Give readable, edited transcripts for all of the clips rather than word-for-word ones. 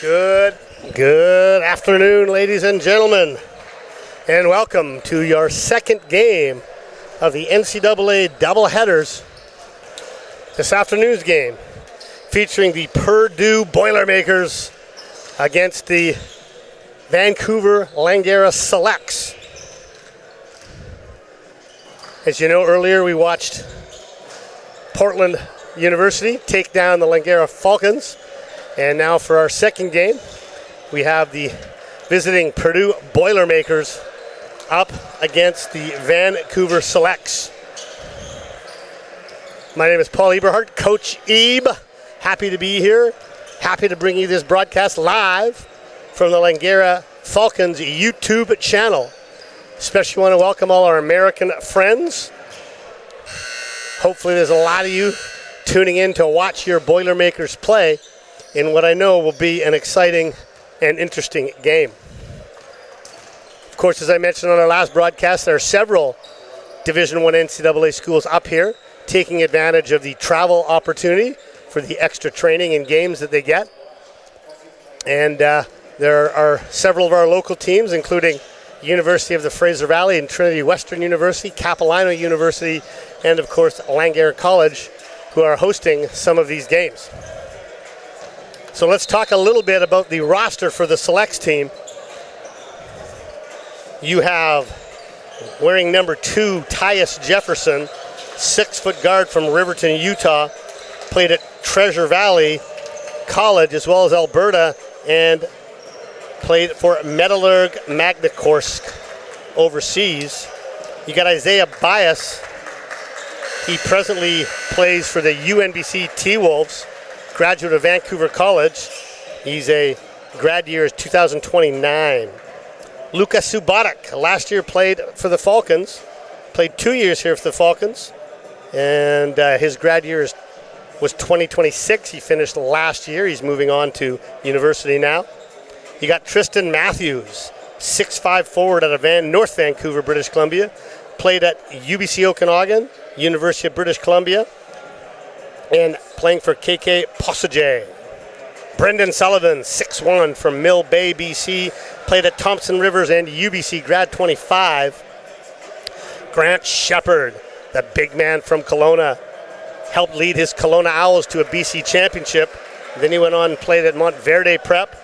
Good afternoon, ladies and gentlemen, and welcome to your second game of the NCAA doubleheaders. This afternoon's game featuring the Purdue Boilermakers against the Vancouver Langara Selects. As you know, earlier we watched Portland University take down the Langara Falcons, and now for our second game, we have the visiting Purdue Boilermakers up against the Vancouver Selects. My name is Paul Eberhardt, Coach Ebe. Happy to be here. Happy to bring you this broadcast live from the Langara Falcons YouTube channel. Especially want to welcome all our American friends. Hopefully there's a lot of you tuning in to watch your Boilermakers play in what I know will be an exciting and interesting game. Of course, as I mentioned on our last broadcast, there are several Division I NCAA schools up here taking advantage of the travel opportunity for the extra training and games that they get. And there are several of our local teams, including University of the Fraser Valley and Trinity Western University, Capilano University, and of course Langara College, who are hosting some of these games. So let's talk a little bit about the roster for the Selects team. You have, wearing number 2, Tyus Jefferson, 6-foot guard from Riverton, Utah, played at Treasure Valley College as well as Alberta, and played for Metallurg Magnitogorsk overseas. You got Isaiah Bias. He presently plays for the UNBC T-Wolves, graduate of Vancouver College. He's a grad year is 2029. Luka Subotic, last year played for the Falcons, played 2 years here for the Falcons, and his grad year was 2026. He finished last year. He's moving on to university now. You got Tristan Matthews, 6'5" forward out of North Vancouver, British Columbia, played at UBC Okanagan, University of British Columbia, and playing for KK Possage. Brendan Sullivan, 6'1", from Mill Bay, BC, played at Thompson Rivers and UBC, grad 25. Grant Shepard, the big man from Kelowna, helped lead his Kelowna Owls to a BC championship. Then he went on and played at Montverde Prep,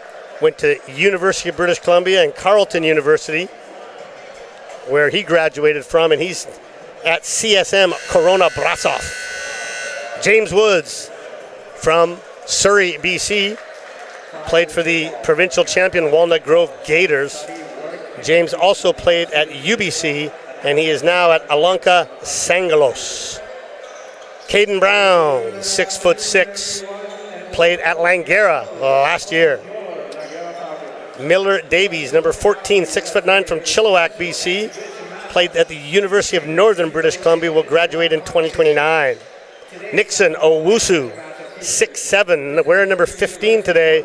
went to University of British Columbia and Carleton University, where he graduated from, and he's at CSM Corona Brasov. James Woods from Surrey, BC, played for the provincial champion Walnut Grove Gators. James also played at UBC, and he is now at Alanka Sangalos. Caden Brown, 6'6", played at Langara last year. Miller Davies, number 14, 6'9", from Chilliwack, BC, played at the University of Northern British Columbia, will graduate in 2029. Nixon Owusu, 6'7", wearing number 15 today.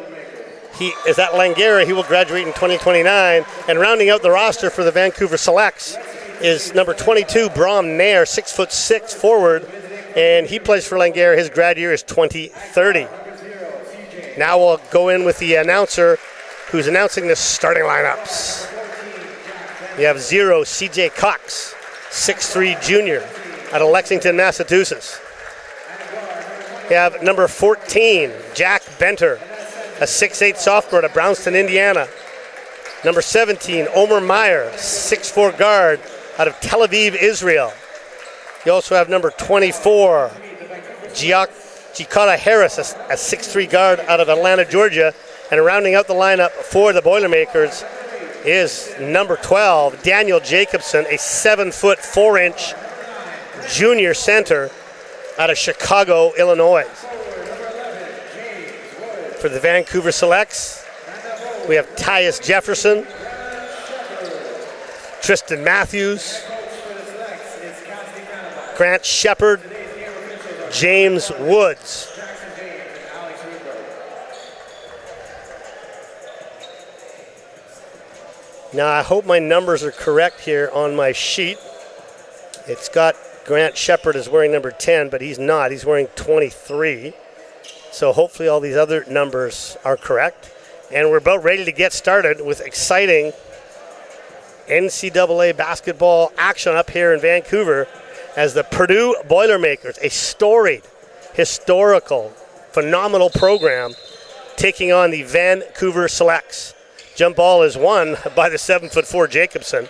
He is at Langara. He will graduate in 2029. And rounding out the roster for the Vancouver Selects is number 22, Brom Nair, 6'6" forward, and he plays for Langara. His grad year is 2030. Now we'll go in with the announcer who's announcing the starting lineups. You have 0, CJ Cox, 6'3", junior, out of Lexington, Massachusetts. You have number 14, Jack Benter, a 6'8" sophomore out of Brownston, Indiana. Number 17, Omer Meyer, 6'4" guard out of Tel Aviv, Israel. You also have number 24, Jikata Harris, a 6'3" guard out of Atlanta, Georgia. And rounding out the lineup for the Boilermakers is number 12, Daniel Jacobson, a 7'4" 4" junior center out of Chicago, Illinois. For the Vancouver Selects, we have Tyus Jefferson, Tristan Matthews, Grant Shepard, James Woods. Now, I hope my numbers are correct here on my sheet. It's got Grant Shepard is wearing number 10, but he's not. He's wearing 23. So hopefully all these other numbers are correct. And we're about ready to get started with exciting NCAA basketball action up here in Vancouver as the Purdue Boilermakers, a storied, historical, phenomenal program, taking on the Vancouver Selects. Jump ball is won by the 7'4" Jacobson.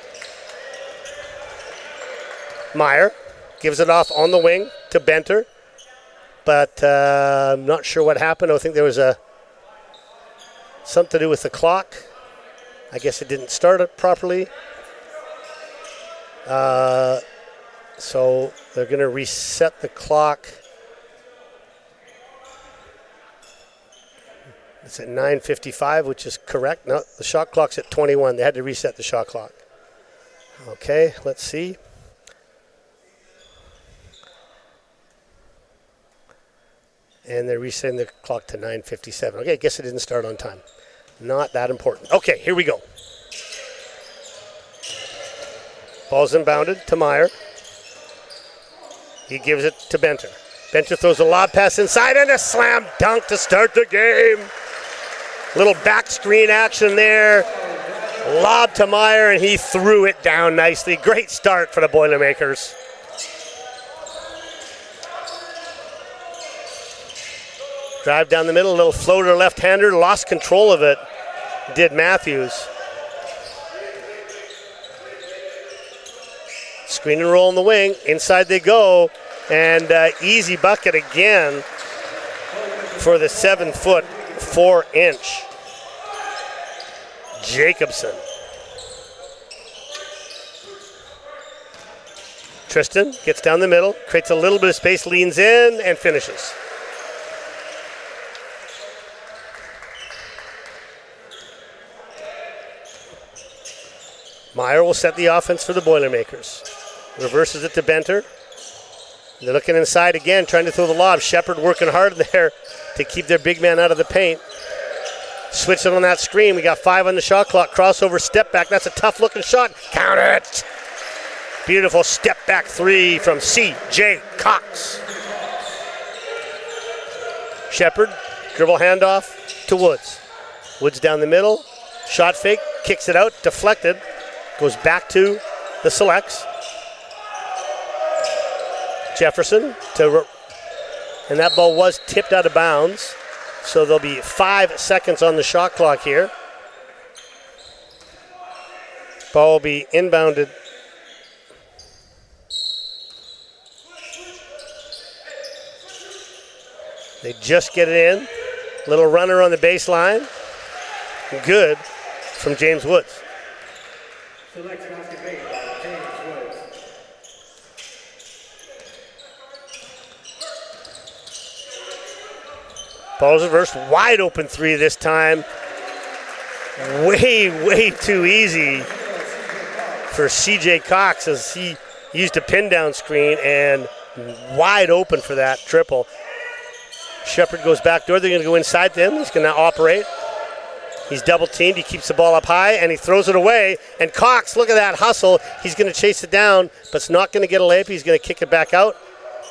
Meyer gives it off on the wing to Benter, but I'm not sure what happened. I think there was something to do with the clock. I guess it didn't start it properly. So they're going to reset the clock. It's at 9:55, which is correct. No, the shot clock's at 21. They had to reset the shot clock. Okay, let's see. And they're resetting the clock to 9:57. Okay, I guess it didn't start on time. Not that important. Okay, here we go. Ball's inbounded to Meyer. He gives it to Benter. Benter throws a lob pass inside and a slam dunk to start the game. Little back screen action there. Lob to Meyer, and he threw it down nicely. Great start for the Boilermakers. Drive down the middle, a little floater left-hander, lost control of it, did Matthews. Screen and roll in the wing, inside they go, and easy bucket again for the 7'4" Jacobson. Tristan gets down the middle, creates a little bit of space, leans in, and finishes. Meyer will set the offense for the Boilermakers. Reverses it to Benter. They're looking inside again, trying to throw the lob. Shepard working hard there to keep their big man out of the paint. Switch it on that screen. We got 5 on the shot clock. Crossover, step back. That's a tough-looking shot. Count it. Beautiful step back 3 from C.J. Cox. Shepard, dribble handoff to Woods. Woods down the middle. Shot fake, kicks it out, deflected. Goes back to the Selects. Jefferson, and that ball was tipped out of bounds. So there'll be 5 seconds on the shot clock here. Ball will be inbounded. They just get it in. Little runner on the baseline. Good from James Woods. Ball's reversed, wide open 3 this time. Way too easy for C.J. Cox as he used a pin down screen and wide open for that triple. Shepard goes back door. They're going to go inside to him. He's going to operate. He's double teamed. He keeps the ball up high and he throws it away. And Cox, look at that hustle. He's going to chase it down, but it's not going to get a layup. He's going to kick it back out.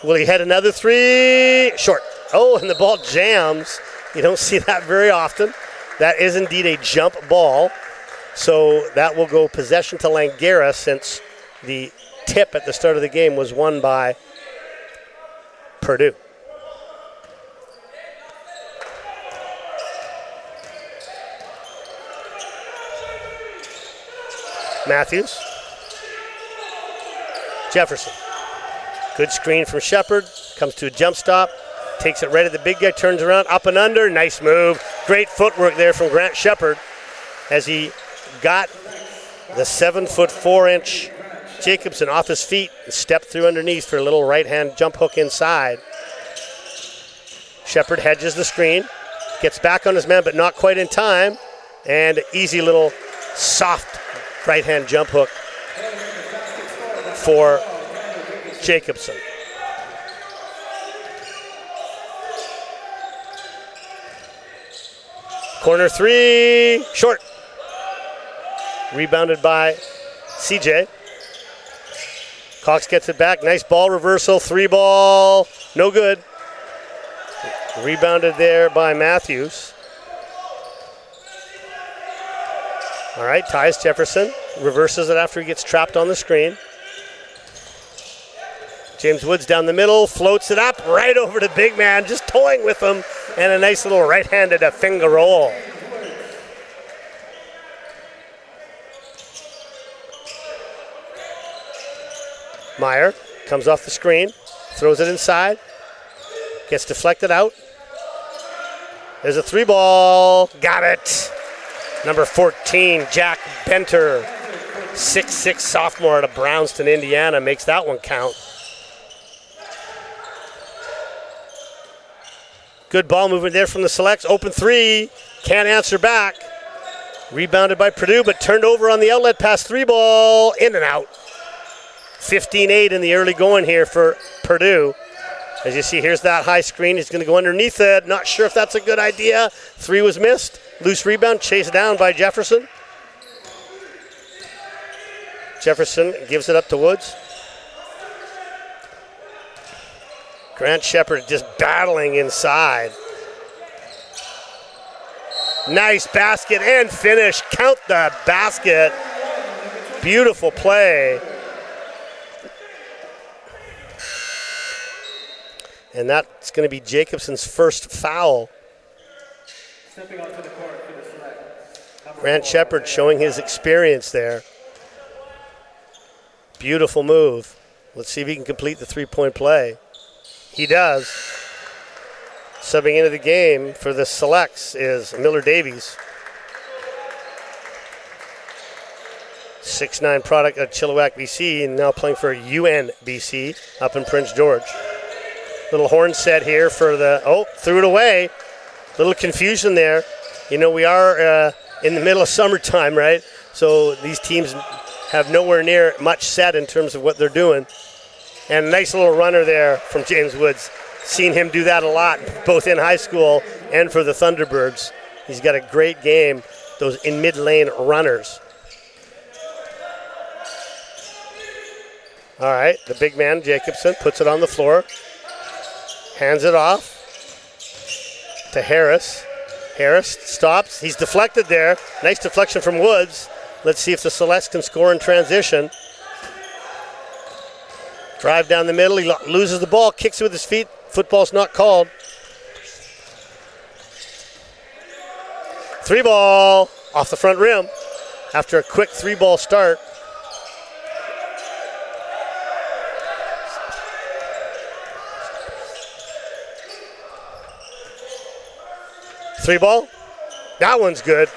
Will he head another 3? Short. Oh, and the ball jams. You don't see that very often. That is indeed a jump ball. So that will go possession to Langara since the tip at the start of the game was won by Purdue. Matthews. Jefferson. Good screen from Shepard. Comes to a jump stop. Takes it right at the big guy. Turns around. Up and under. Nice move. Great footwork there from Grant Shepard as he got the 7'4" Jacobson off his feet and stepped through underneath for a little right-hand jump hook inside. Shepard hedges the screen. Gets back on his man, but not quite in time. And easy little soft right-hand jump hook for Jacobson. Corner 3, short. Rebounded by CJ. Cox gets it back. Nice ball reversal. 3 ball. No good. Rebounded there by Matthews. All right, Tyus Jefferson reverses it after he gets trapped on the screen. James Woods down the middle, floats it up right over to big man, just toying with him, and a nice little right-handed finger roll. Meyer comes off the screen, throws it inside, gets deflected out. There's a 3-ball, got it. Number 14, Jack Benter, 6'6" sophomore out of Brownston, Indiana, makes that one count. Good ball movement there from the Selects. Open three, can't answer back. Rebounded by Purdue, but turned over on the outlet pass. 3-ball, in and out. 15-8 in the early going here for Purdue. As you see, here's that high screen. He's going to go underneath it. Not sure if that's a good idea. 3 was missed. Loose rebound, chased down by Jefferson. Jefferson gives it up to Woods. Grant Shepard just battling inside. Nice basket and finish. Count the basket. Beautiful play. And that's going to be Jacobson's first foul. Stepping onto the court for the Select. Grant Shepard showing his experience there. Beautiful move. Let's see if he can complete the three-point play. He does. Subbing into the game for the Selects is Miller Davies. 6'9" product of Chilliwack, BC, and now playing for UNBC up in Prince George. Little horn set here for the, threw it away. Little confusion there. You know, we are in the middle of summertime, right? So these teams have nowhere near much set in terms of what they're doing. And a nice little runner there from James Woods. Seen him do that a lot, both in high school and for the Thunderbirds. He's got a great game, those in mid-lane runners. All right, the big man, Jacobson, puts it on the floor. Hands it off to Harris. Harris stops. He's deflected there. Nice deflection from Woods. Let's see if the Selects can score in transition. Drive down the middle. He loses the ball, kicks it with his feet. Football's not called. 3-ball off the front rim after a quick 3-ball start. Three ball. That one's good.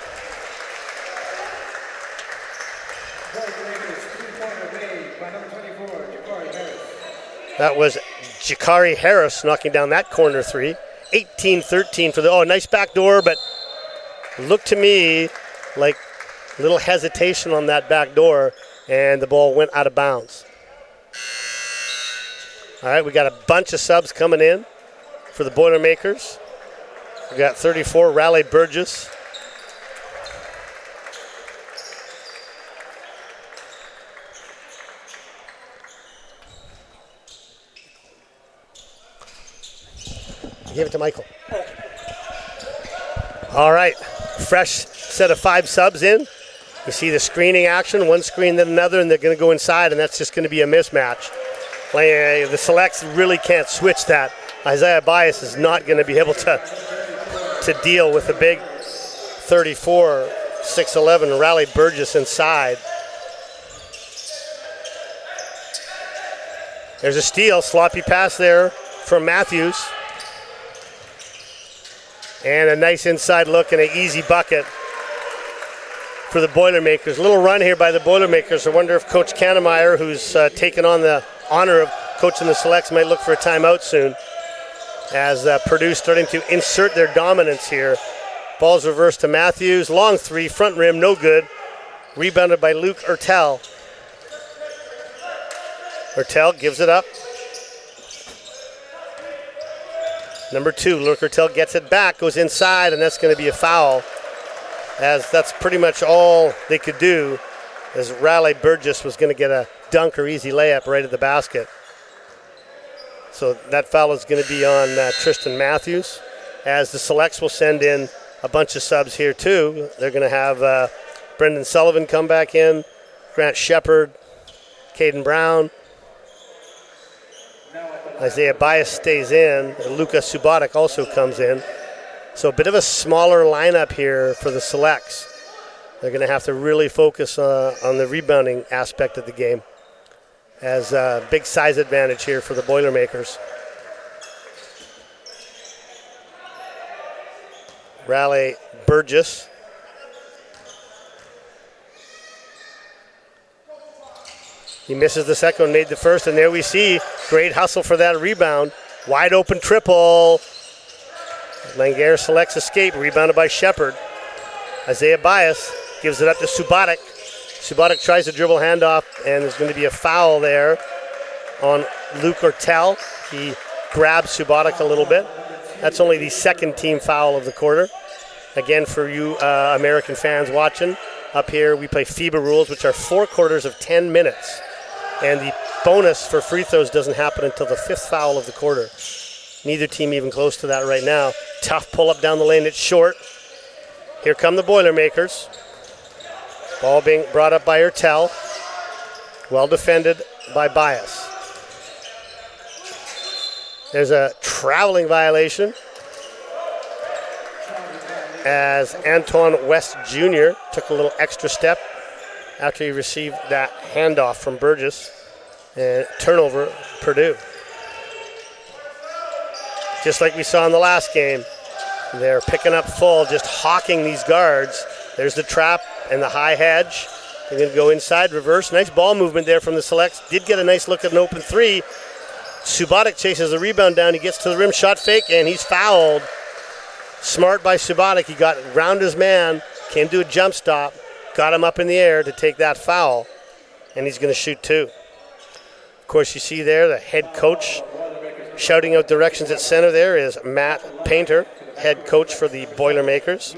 That was Jakari Harris knocking down that corner three. 18-13 for the, nice back door, but looked to me like a little hesitation on that back door, and the ball went out of bounds. All right, we got a bunch of subs coming in for the Boilermakers. We got 34, Raleigh Burgess. Give it to Michael. All right, fresh set of 5 subs in. You see the screening action, one screen then another, and they're going to go inside, and that's just going to be a mismatch. The Selects really can't switch that. Isaiah Bias is not going to be able to deal with the big 34, 6'11", Raleigh Burgess inside. There's a steal, sloppy pass there from Matthews. And a nice inside look and an easy bucket for the Boilermakers. A little run here by the Boilermakers. I wonder if Coach Kannemeyer, who's taken on the honor of coaching the Selects, might look for a timeout soon, as Purdue starting to insert their dominance here. Ball's reversed to Matthews. Long three, front rim, no good. Rebounded by Luke Ertel. Ertel gives it up. Number 2, Luke Ertel gets it back, goes inside, and that's going to be a foul, as that's pretty much all they could do, as Raleigh Burgess was going to get a dunk or easy layup right at the basket. So that foul is going to be on Tristan Matthews, as the Selects will send in a bunch of subs here too. They're going to have Brendan Sullivan come back in. Grant Shepard, Caden Brown. Isaiah Bias stays in. And Luka Subotic also comes in. So a bit of a smaller lineup here for the Selects. They're going to have to really focus on the rebounding aspect of the game, as a big size advantage here for the Boilermakers. Raleigh Burgess. He misses the second one, made the first, and there we see great hustle for that rebound. Wide open triple. Langara selects escape, rebounded by Shepard. Isaiah Bias gives it up to Subotic. Subotic tries to dribble handoff, and there's going to be a foul there on Luke Ortel. He grabs Subotic a little bit. That's only the second team foul of the quarter. Again, for you American fans watching, up here we play FIBA rules, which are 4 quarters of 10 minutes. And the bonus for free throws doesn't happen until the 5th foul of the quarter. Neither team even close to that right now. Tough pull-up down the lane. It's short. Here come the Boilermakers. Ball being brought up by Ortel. Well defended by Bias. There's a traveling violation as Antoine West Jr. took a little extra step after he received that handoff from Burgess. And turnover, Purdue. Just like we saw in the last game, they're picking up full, just hawking these guards. There's the trap and the high hedge. They're going to go inside, reverse. Nice ball movement there from the Selects. Did get a nice look at an open three. Subotic chases the rebound down. He gets to the rim, shot fake, and he's fouled. Smart by Subotic. He got around his man, came to a jump stop, got him up in the air to take that foul, and he's going to shoot 2. Of course, you see there the head coach shouting out directions at center. There is Matt Painter, head coach for the Boilermakers.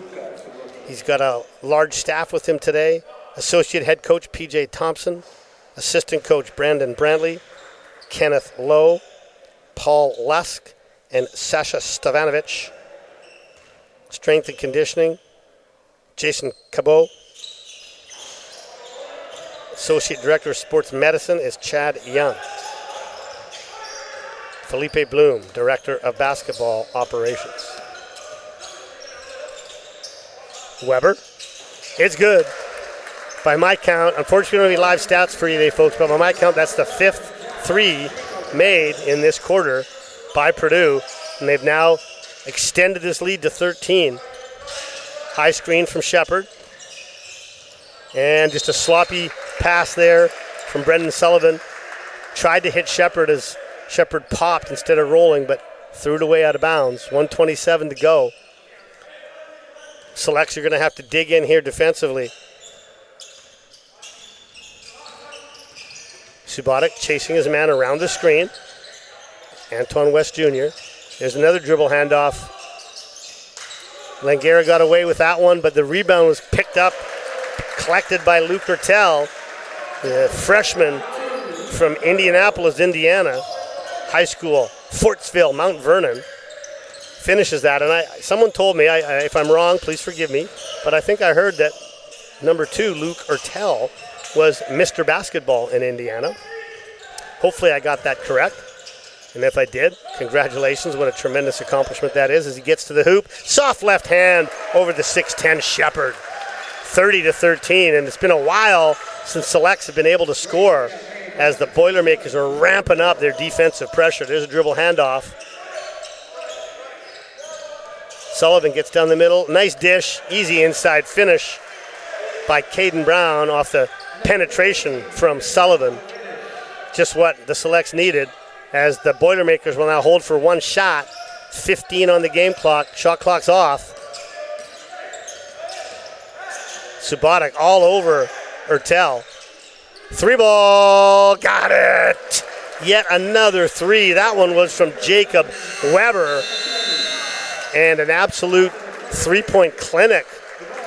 He's got a large staff with him today. Associate head coach PJ Thompson, assistant coach Brandon Brantley, Kenneth Lowe, Paul Lusk, and Sasha Stavanovich. Strength and conditioning, Jason Cabot. Associate Director of Sports Medicine is Chad Young. Felipe Bloom, Director of Basketball Operations. Weber. It's good. By my count, unfortunately, we don't have any live stats for you today, folks, but by my count, that's the 5th 3 made in this quarter by Purdue, and they've now extended this lead to 13. High screen from Shepard. And just a sloppy pass there from Brendan Sullivan. Tried to hit Shepard as Shepard popped instead of rolling, but threw it away out of bounds. 1:27 to go. Selects are going to have to dig in here defensively. Subotic chasing his man around the screen. Antoine West Jr. There's another dribble handoff. Langara got away with that one, but the rebound was picked up, collected by Luke Ortel, the freshman from Indianapolis, Indiana, high school, Fortsville, Mount Vernon. Finishes that, and someone told me, if I'm wrong, please forgive me, but I think I heard that number 2, Luke Ortel, was Mr. Basketball in Indiana. Hopefully I got that correct. And if I did, congratulations. What a tremendous accomplishment that is as he gets to the hoop. Soft left hand over the 6'10 Shepard. 30-13, and it's been a while since Selects have been able to score as the Boilermakers are ramping up their defensive pressure. There's a dribble handoff. Sullivan gets down the middle. Nice dish. Easy inside finish by Caden Brown off the penetration from Sullivan. Just what the Selects needed, as the Boilermakers will now hold for one shot. 15 on the game clock. Shot clock's off. Subotic all over Ortel. 3 ball. Got it. Yet another 3. That one was from Jacob Weber. And an absolute 3-point clinic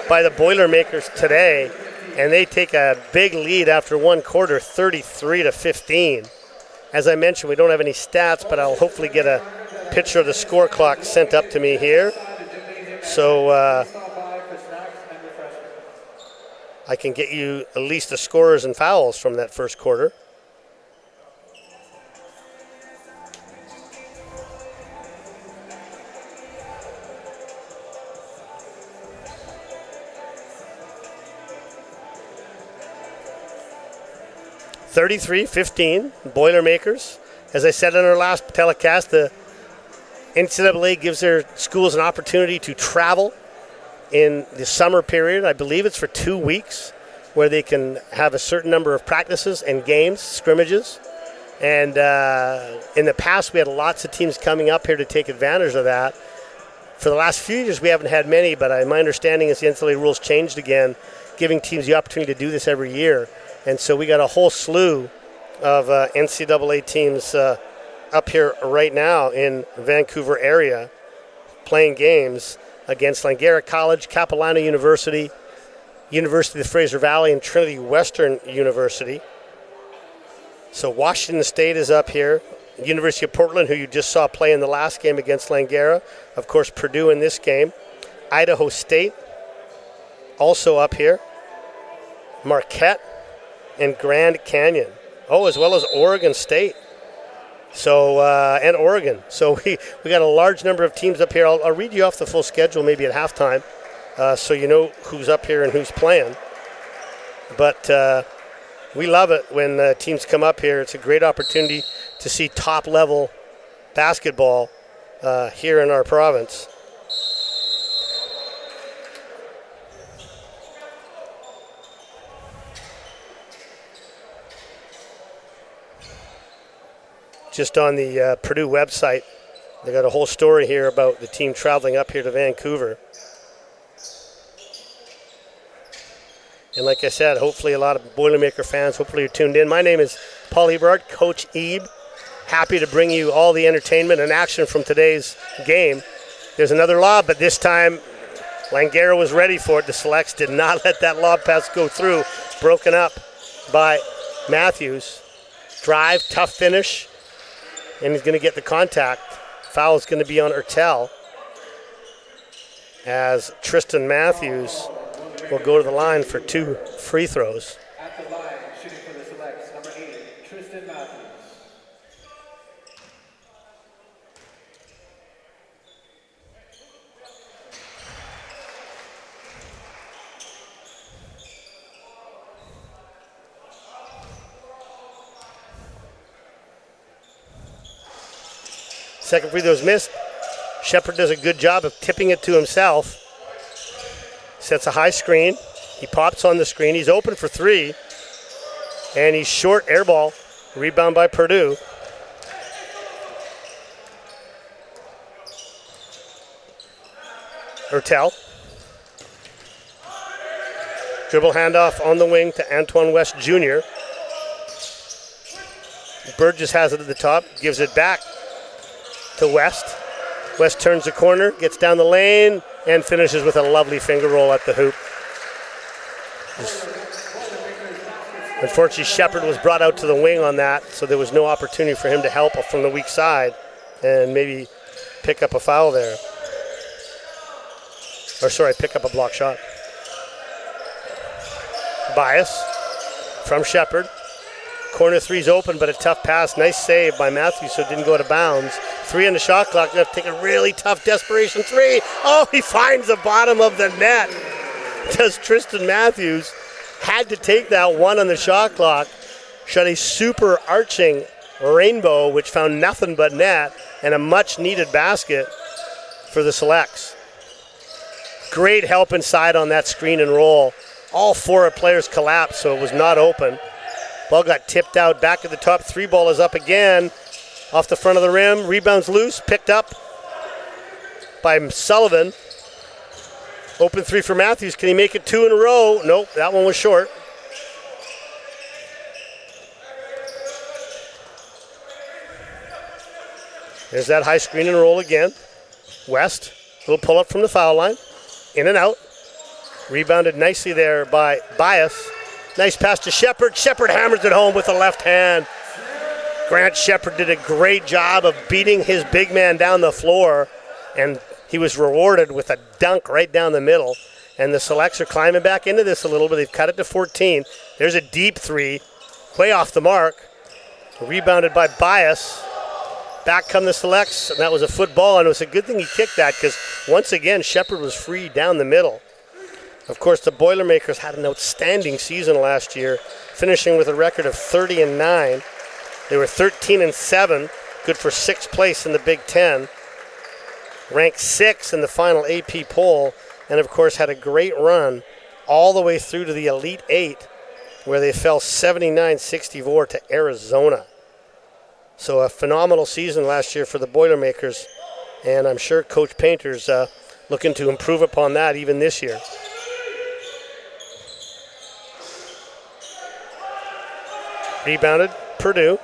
by the Boilermakers today. And they take a big lead after one quarter, 33-15. As I mentioned, we don't have any stats, but I'll hopefully get a picture of the score clock sent up to me here. So I can get you at least the scorers and fouls from that first quarter. (33-15) Boilermakers. As I said in our last telecast, the NCAA gives their schools an opportunity to travel in the summer period. I believe it's for 2 weeks, where they can have a certain number of practices and games, scrimmages. And in the past, we had lots of teams coming up here to take advantage of that. For the last few years, we haven't had many, but my understanding is the NCAA rules changed again, giving teams the opportunity to do this every year. And so we got a whole slew of NCAA teams up here right now in Vancouver area playing games against Langara College, Capilano University, University of the Fraser Valley, and Trinity Western University. So Washington State is up here. University of Portland, who you just saw play in the last game against Langara. Of course, Purdue in this game. Idaho State also up here. Marquette and Grand Canyon. Oh, as well as Oregon State. So, and Oregon. So we got a large number of teams up here. I'll read you off the full schedule maybe at halftime so you know who's up here and who's playing. But we love it when teams come up here. It's a great opportunity to see top-level basketball here in our province. Just on the Purdue website, they got a whole story here about the team traveling up here to Vancouver. And like I said, hopefully a lot of Boilermaker fans, hopefully you're tuned in. My name is Paul Eberhardt, Coach Ebe. Happy to bring you all the entertainment and action from today's game. There's another lob, but this time Langara was ready for it. The Selects did not let that lob pass go through. Broken up by Matthews. Drive, tough finish. And he's going to get the contact. Foul is going to be on Ertel, as Tristan Matthews will go to the line for 2 free throws. At the line, shooting for the Selects, number 8, Tristan Matthews. Second free throw is missed. Shepard does a good job of tipping it to himself. Sets a high screen. He pops on the screen. He's open for 3. And he's short, air ball. Rebound by Purdue. Ertel. Dribble handoff on the wing to Antoine West Jr. Burgess has it at the top. Gives it back to West. West turns the corner, gets down the lane, and finishes with a lovely finger roll at the hoop. Unfortunately, Shepard was brought out to the wing on that, so there was no opportunity for him to help from the weak side and maybe pick up a foul there. Pick up a block shot. Bias from Shepard. Corner 3's open, but a tough pass. Nice save by Matthews, so it didn't go out of bounds. 3 on the shot clock. Going to take a really tough desperation 3. Oh, he finds the bottom of the net. Does Tristan Matthews. Had to take that 1 on the shot clock. Shot a super arching rainbow, which found nothing but net, and a much-needed basket for the Selects. Great help inside on that screen and roll. All 4 players collapsed, so it was not open. Ball got tipped out, back at the top. 3 ball is up again. Off the front of the rim, rebounds loose, picked up by Sullivan. Open 3 for Matthews. Can he make it 2 in a row? Nope, that one was short. There's that high screen and roll again. West, little pull up from the foul line. In and out. Rebounded nicely there by Bias. Nice pass to Shepard. Shepard hammers it home with the left hand. Grant Shepard did a great job of beating his big man down the floor, and he was rewarded with a dunk right down the middle. And the Selects are climbing back into this a little bit. They've cut it to 14. There's a deep three, way off the mark. Rebounded by Bias. Back come the Selects, and that was a football, and it was a good thing he kicked that because once again, Shepherd was free down the middle. Of course, the Boilermakers had an outstanding season last year, finishing with a record of 30-9. They were 13-7, good for 6th place in the Big Ten. Ranked 6th in the final AP poll, and of course had a great run all the way through to the Elite 8, where they fell 79-64 to Arizona. So a phenomenal season last year for the Boilermakers, and I'm sure Coach Painter's looking to improve upon that even this year. Rebounded, Purdue.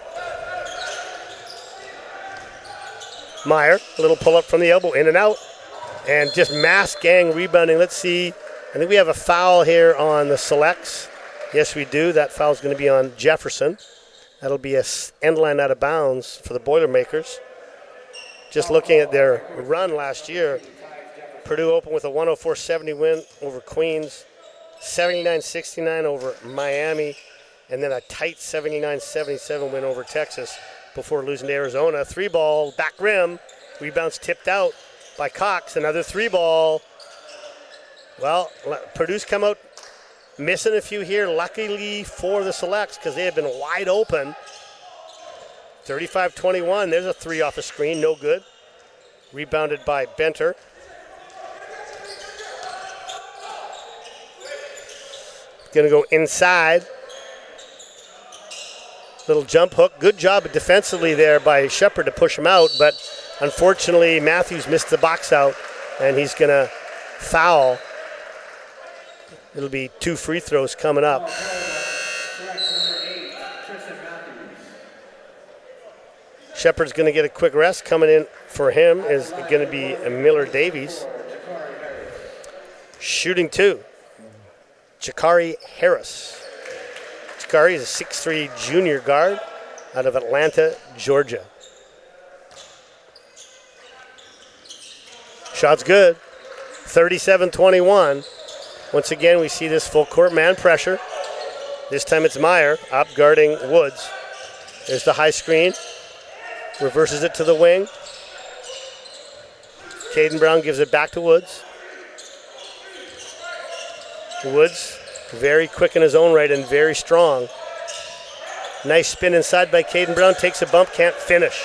Meyer, a little pull-up from the elbow, in and out. And just mass gang rebounding. Let's see. I think we have a foul here on the Selects. Yes, we do. That foul's going to be on Jefferson. That'll be a end line out of bounds for the Boilermakers. Just looking at their run last year, Purdue opened with a 104-70 win over Queens, 79-69 over Miami, and then a tight 79-77 win over Texas before losing to Arizona. 3-ball, back rim, rebounds tipped out by Cox. Another 3-ball. Well, Purdue's come out missing a few here, luckily for the Selects because they have been wide open. 35-21, there's a 3 off the screen, no good. Rebounded by Benter. Gonna go inside. Little jump hook. Good job defensively there by Shepherd to push him out, but unfortunately Matthews missed the box out, and he's going to foul. It'll be 2 free throws coming up. Shepherd's going to get a quick rest. Coming in for him is going to be Miller Davies. Shooting 2, Jakari Harris. Jakari is a 6'3" junior guard out of Atlanta, Georgia. Shot's good. 37-21. Once again, we see this full court man pressure. This time it's Meyer up guarding Woods. There's the high screen. Reverses it to the wing. Caden Brown gives it back to Woods. Woods, very quick in his own right and very strong. Nice spin inside by Caden Brown. Takes a bump, can't finish.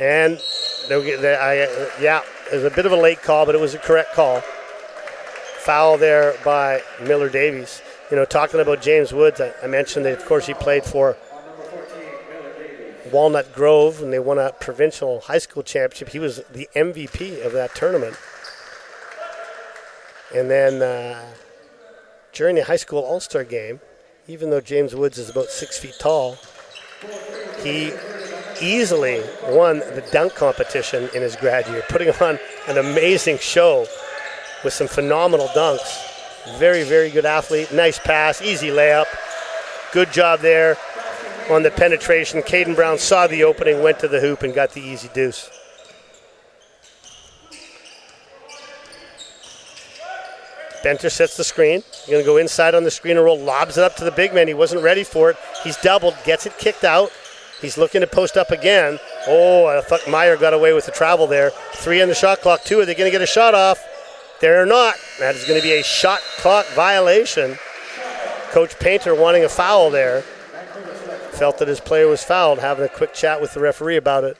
And it was a bit of a late call, but it was a correct call. Foul there by Miller Davies. You know, talking about James Woods, I mentioned that, of course, he played for Walnut Grove, and they won a provincial high school championship. He was the MVP of that tournament. And then during the high school all-star game, even though James Woods is about 6 feet tall, he easily won the dunk competition in his grad year, putting on an amazing show with some phenomenal dunks. Very, very good athlete. Nice pass, easy layup. Good job there on the penetration. Caden Brown saw the opening, went to the hoop, and got the easy deuce. Benter sets the screen. Going to go inside on the screen and roll, lobs it up to the big man. He wasn't ready for it. He's doubled, gets it kicked out. He's looking to post up again. Oh, I thought Meyer got away with the travel there. 3 on the shot clock, 2. Are they going to get a shot off? They're not. That is going to be a shot clock violation. Coach Painter wanting a foul there. Felt that his player was fouled, having a quick chat with the referee about it.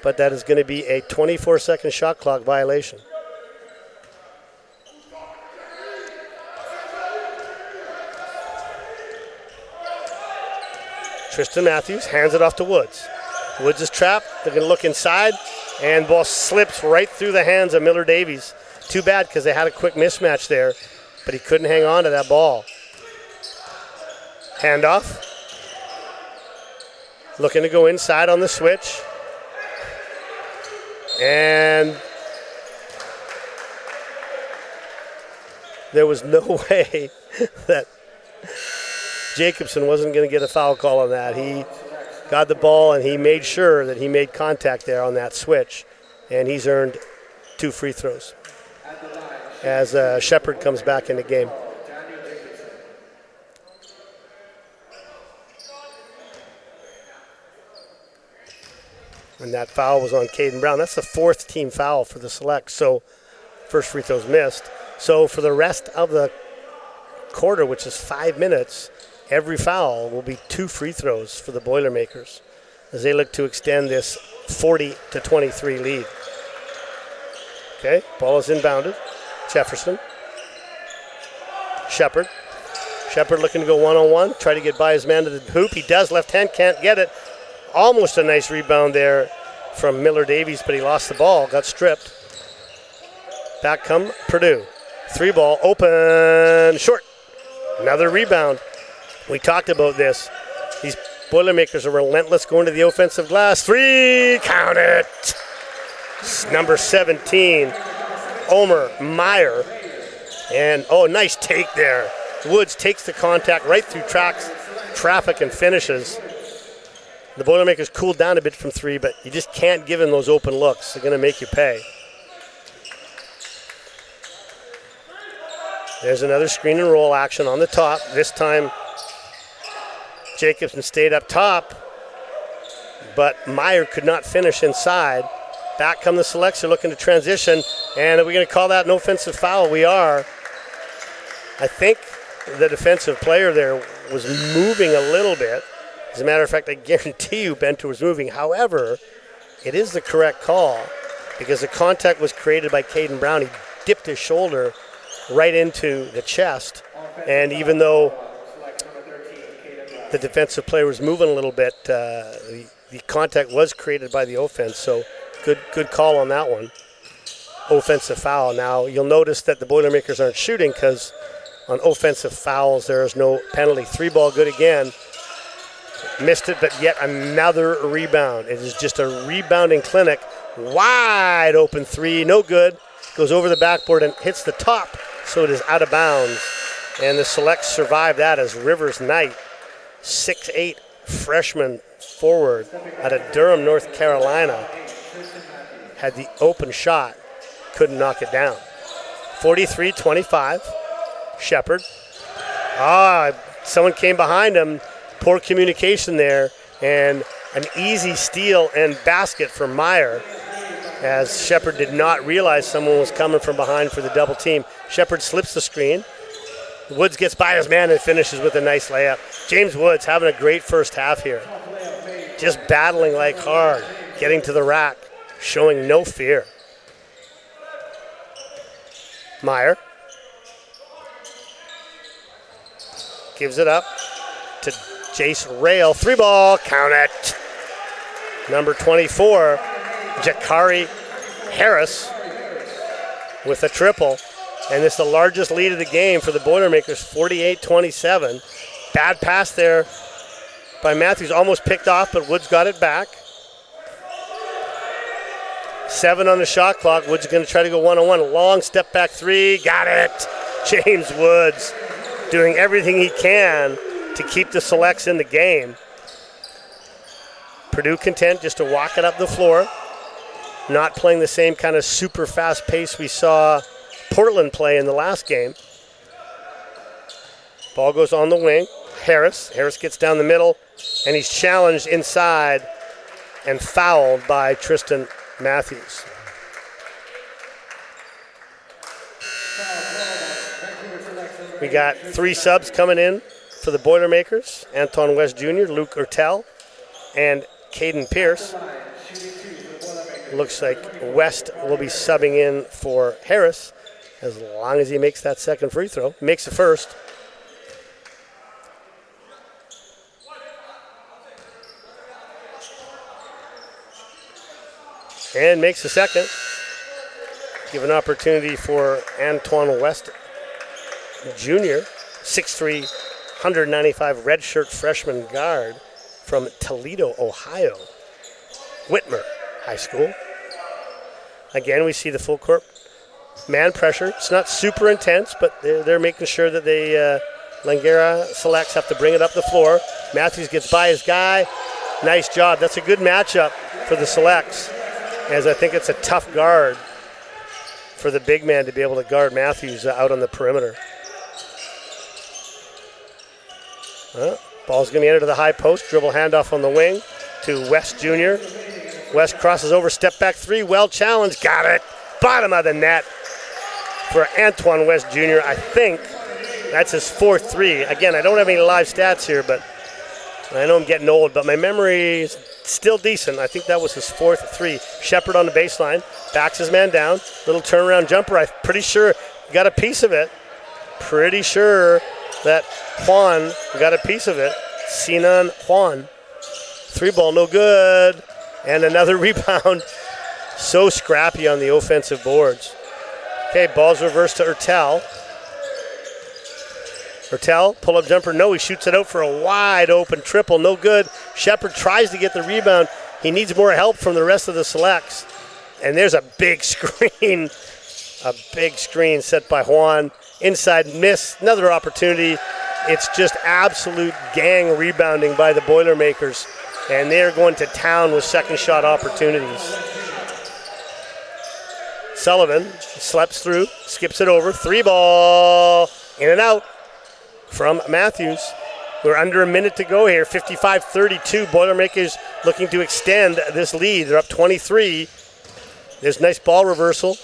But that is going to be a 24-second shot clock violation. Tristan Matthews hands it off to Woods. Woods is trapped. They're going to look inside, and ball slips right through the hands of Miller Davies. Too bad because they had a quick mismatch there, but he couldn't hang on to that ball. Handoff. Looking to go inside on the switch. And there was no way that Jacobson wasn't going to get a foul call on that. He got the ball and he made sure that he made contact there on that switch. And he's earned 2 free throws as Shepard comes back in the game. And that foul was on Caden Brown. That's the 4th team foul for the Select. So first free throw's missed. So for the rest of the quarter, which is 5 minutes, every foul will be 2 free throws for the Boilermakers as they look to extend this 40-23 lead. Okay, ball is inbounded. Jefferson. Shepard. Shepard looking to go one-on-one, try to get by his man to the hoop. He does, left hand, can't get it. Almost a nice rebound there from Miller Davies, but he lost the ball, got stripped. Back come Purdue. 3 ball, open, short. Another rebound. We talked about this. These Boilermakers are relentless going to the offensive glass. 3, count it. Number 17, Omer Meyer. And, nice take there. Woods takes the contact right through traffic and finishes. The Boilermakers cooled down a bit from 3, but you just can't give them those open looks. They're going to make you pay. There's another screen and roll action on the top. This time, Jacobson stayed up top, but Meyer could not finish inside. Back come the Selects. They're looking to transition, and are we going to call that an offensive foul? We are. I think the defensive player there was moving a little bit. As a matter of fact, I guarantee you Bento was moving. However, it is the correct call because the contact was created by Caden Brown. He dipped his shoulder right into the chest, and even though the defensive player was moving a little bit, the contact was created by the offense, so good call on that one. Offensive foul. Now, you'll notice that the Boilermakers aren't shooting because on offensive fouls there is no penalty. 3 ball good again. Missed it, but yet another rebound. It is just a rebounding clinic. Wide open 3, no good. Goes over the backboard and hits the top, so it is out of bounds. And the Selects survive that as Rivers Knight, 6'8", freshman forward out of Durham, North Carolina, had the open shot, couldn't knock it down. 43-25, Shepard. Someone came behind him. Poor communication there, and an easy steal and basket from Meyer as Shepard did not realize someone was coming from behind for the double team. Shepard slips the screen. Woods gets by his man and finishes with a nice layup. James Woods having a great first half here. Just battling like hard, getting to the rack, showing no fear. Meyer gives it up to Jace Rail. 3 ball, count it. Number 24, Jakari Harris with a triple. And it's the largest lead of the game for the Boilermakers, 48-27. Bad pass there by Matthews, almost picked off, but Woods got it back. 7 on the shot clock. Woods is going to try to go one-on-one. Long step back 3, got it. James Woods doing everything he can to keep the Selects in the game. Purdue content just to walk it up the floor. Not playing the same kind of super fast pace we saw Portland play in the last game. Ball goes on the wing. Harris gets down the middle, and he's challenged inside and fouled by Tristan Matthews. We got 3 subs coming in for the Boilermakers. Anton West Jr., Luke Ertel, and Caden Pierce. Looks like West will be subbing in for Harris as long as he makes that second free throw. Makes the first. And makes the second. Give an opportunity for Antoine West Jr., 6'3", 195 redshirt freshman guard from Toledo, Ohio. Whitmer High School. Again, we see the full court man pressure. It's not super intense, but they're making sure that they, Langara Selects have to bring it up the floor. Matthews gets by his guy. Nice job. That's a good matchup for the Selects, as I think it's a tough guard for the big man to be able to guard Matthews out on the perimeter. Ball's going to be entered to the high post. Dribble handoff on the wing to West Jr. West crosses over, step back three, well challenged, got it. Bottom of the net for Antoine West Jr. I think that's his fourth three. Again, I don't have any live stats here, but I know I'm getting old, but my memory is still decent. I think that was his fourth three. Shepard on the baseline, backs his man down, little turnaround jumper. I'm pretty sure got a piece of it. Pretty sure that Juan got a piece of it. Sinan Juan. Three ball, no good. And another rebound. So scrappy on the offensive boards. Okay, ball's reversed to Ertel. Ertel, pull-up jumper, no, he shoots it out for a wide open triple, no good. Shepard tries to get the rebound. He needs more help from the rest of the selects. And there's a big screen set by Juan. Inside miss, another opportunity. It's just absolute gang rebounding by the Boilermakers. And they're going to town with second shot opportunities. Sullivan slips through, skips it over, three ball, in and out from Matthews. We're under a minute to go here, 55-32. Boilermakers looking to extend this lead. They're up 23. There's nice ball reversal.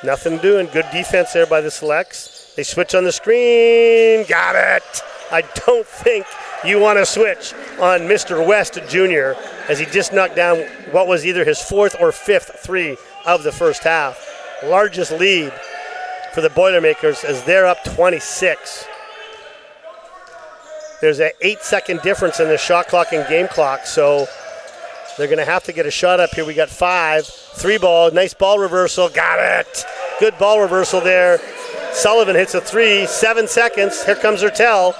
Nothing doing. Good defense there by the Selects. They switch on the screen. Got it. I don't think you want to switch on Mr. West Jr. as he just knocked down what was either his fourth or fifth three of the first half. Largest lead for the Boilermakers as they're up 26. There's an 8-second difference in the shot clock and game clock, so they're going to have to get a shot up here. We got 5. Three ball, nice ball reversal. Got it. Good ball reversal there. Sullivan hits a three. 7 seconds. Here comes Ertel.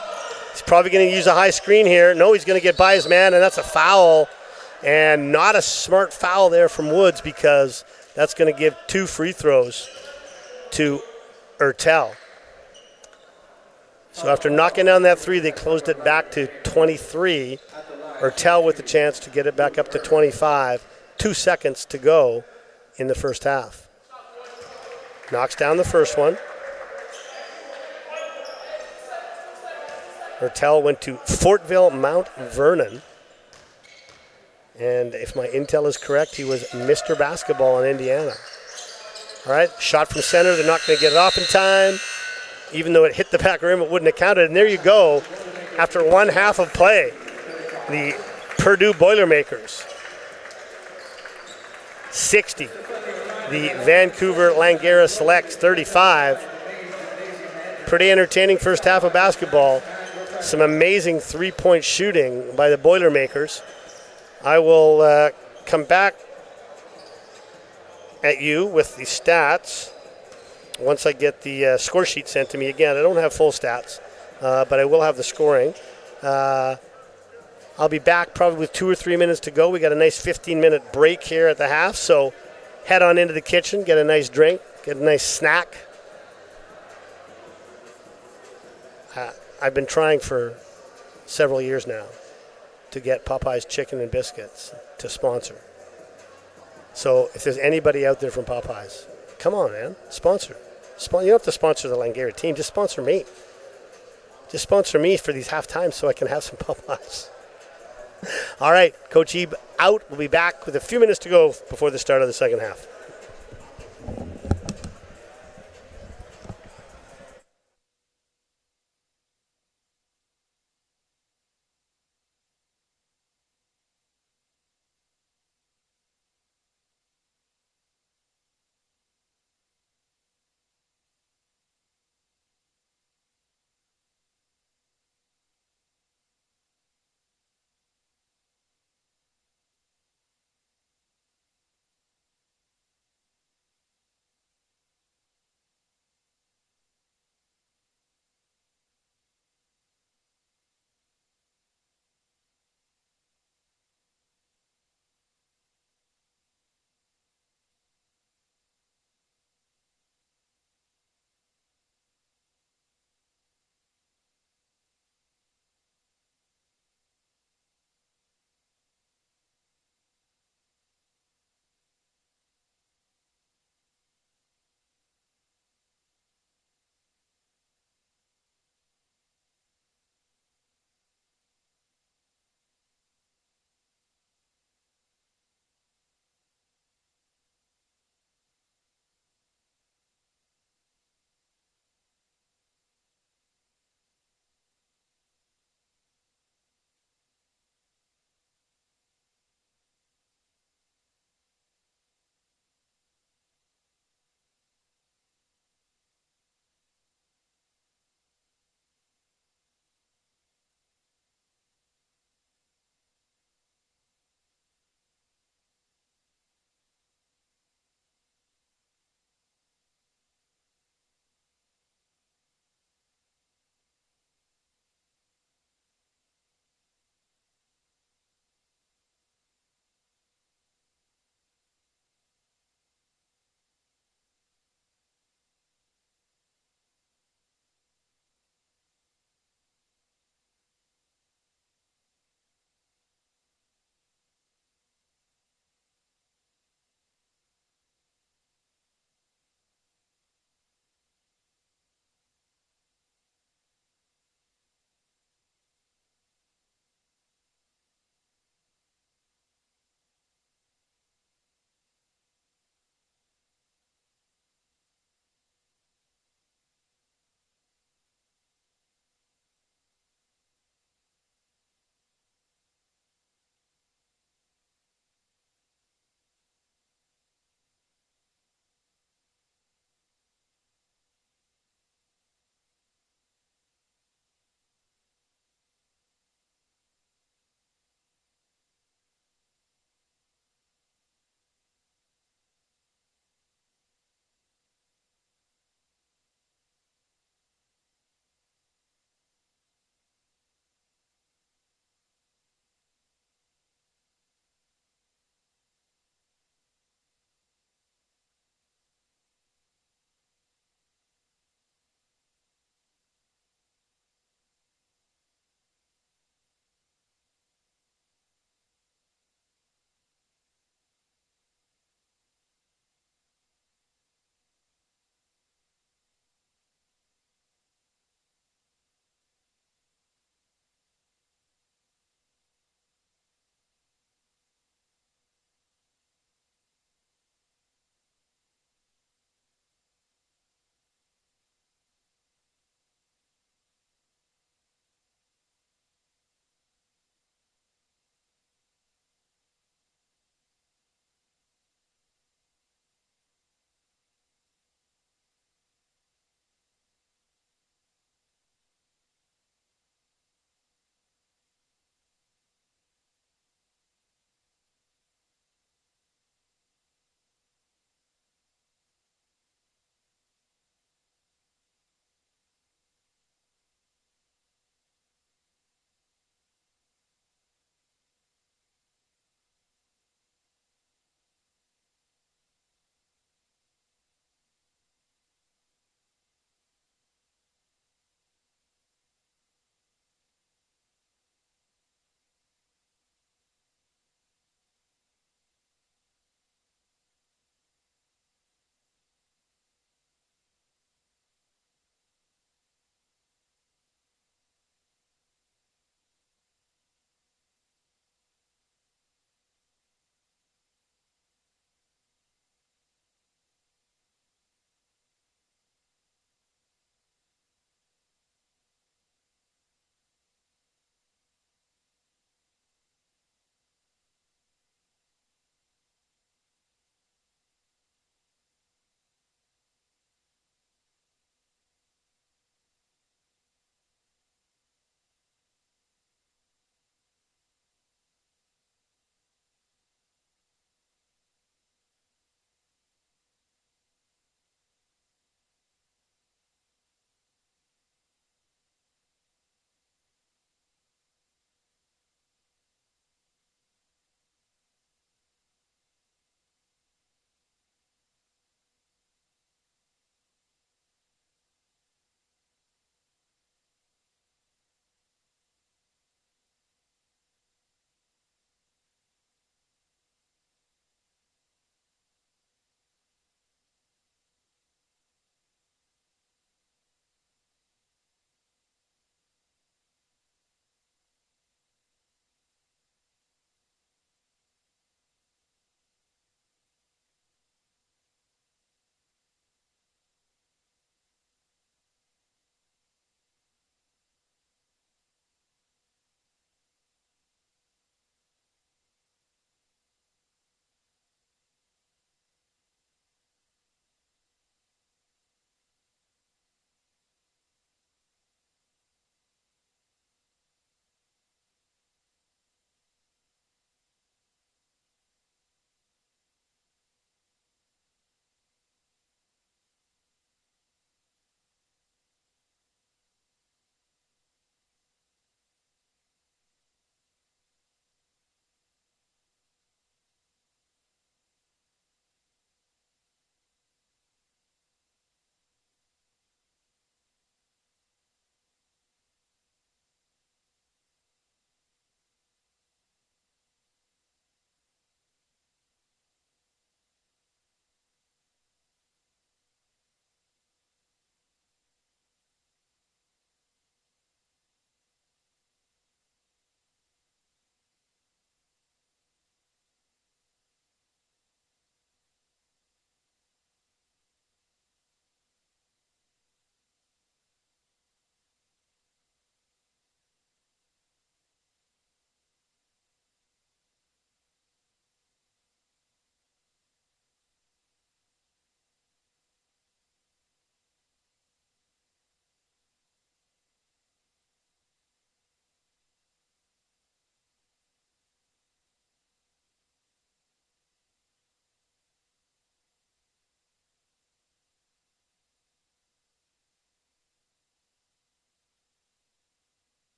He's probably going to use a high screen here. No, he's going to get by his man, and that's a foul. And not a smart foul there from Woods because that's going to give 2 free throws to Ertel. So after knocking down that three, they closed it back to 23. Ertel with the chance to get it back up to 25. 2 seconds to go in the first half. Knocks down the first one. Ertel went to Fortville Mount Vernon. And if my intel is correct, he was Mr. Basketball in Indiana. All right, shot from center. They're not going to get it off in time. Even though it hit the back rim, it wouldn't have counted. And there you go. After one half of play, the Purdue Boilermakers 60. The Vancouver Langara Selects 35. Pretty entertaining first half of basketball. Some amazing three-point shooting by the Boilermakers. I will come back at you with the stats once I get the score sheet sent to me. Again, I don't have full stats, but I will have the scoring. I'll be back probably with 2 or 3 minutes to go. We got a nice 15-minute break here at the half, so head on into the kitchen, get a nice drink, get a nice snack. I've been trying for several years now to get Popeye's Chicken and Biscuits to sponsor. So if there's anybody out there from Popeye's, come on, man, sponsor. You don't have to sponsor the Langara team, just sponsor me. Just sponsor me for these half times so I can have some Popeyes. All right, Coach Ebe out. We'll be back with a few minutes to go before the start of the second half.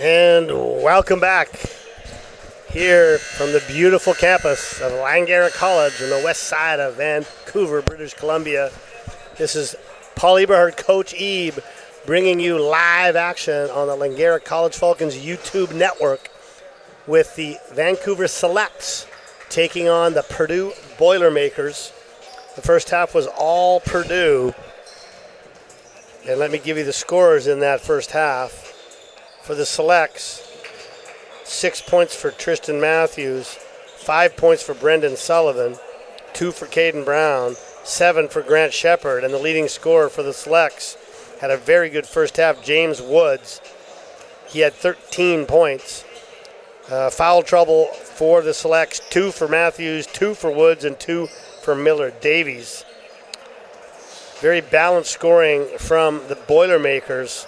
And welcome back here from the beautiful campus of Langara College on the west side of Vancouver, British Columbia. This is Paul Eberhard, Coach Ebe, bringing you live action on the Langara College Falcons YouTube network with the Vancouver Selects taking on the Purdue Boilermakers. The first half was all Purdue. And let me give you the scores in that first half. For the Selects, 6 points for Tristan Matthews, 5 points for Brendan Sullivan, 2 for Caden Brown, 7 for Grant Shepard, and the leading scorer for the Selects had a very good first half, James Woods. He had 13 points. Foul trouble for the Selects, 2 for Matthews, 2 for Woods, and 2 for Miller Davies. Very balanced scoring from the Boilermakers.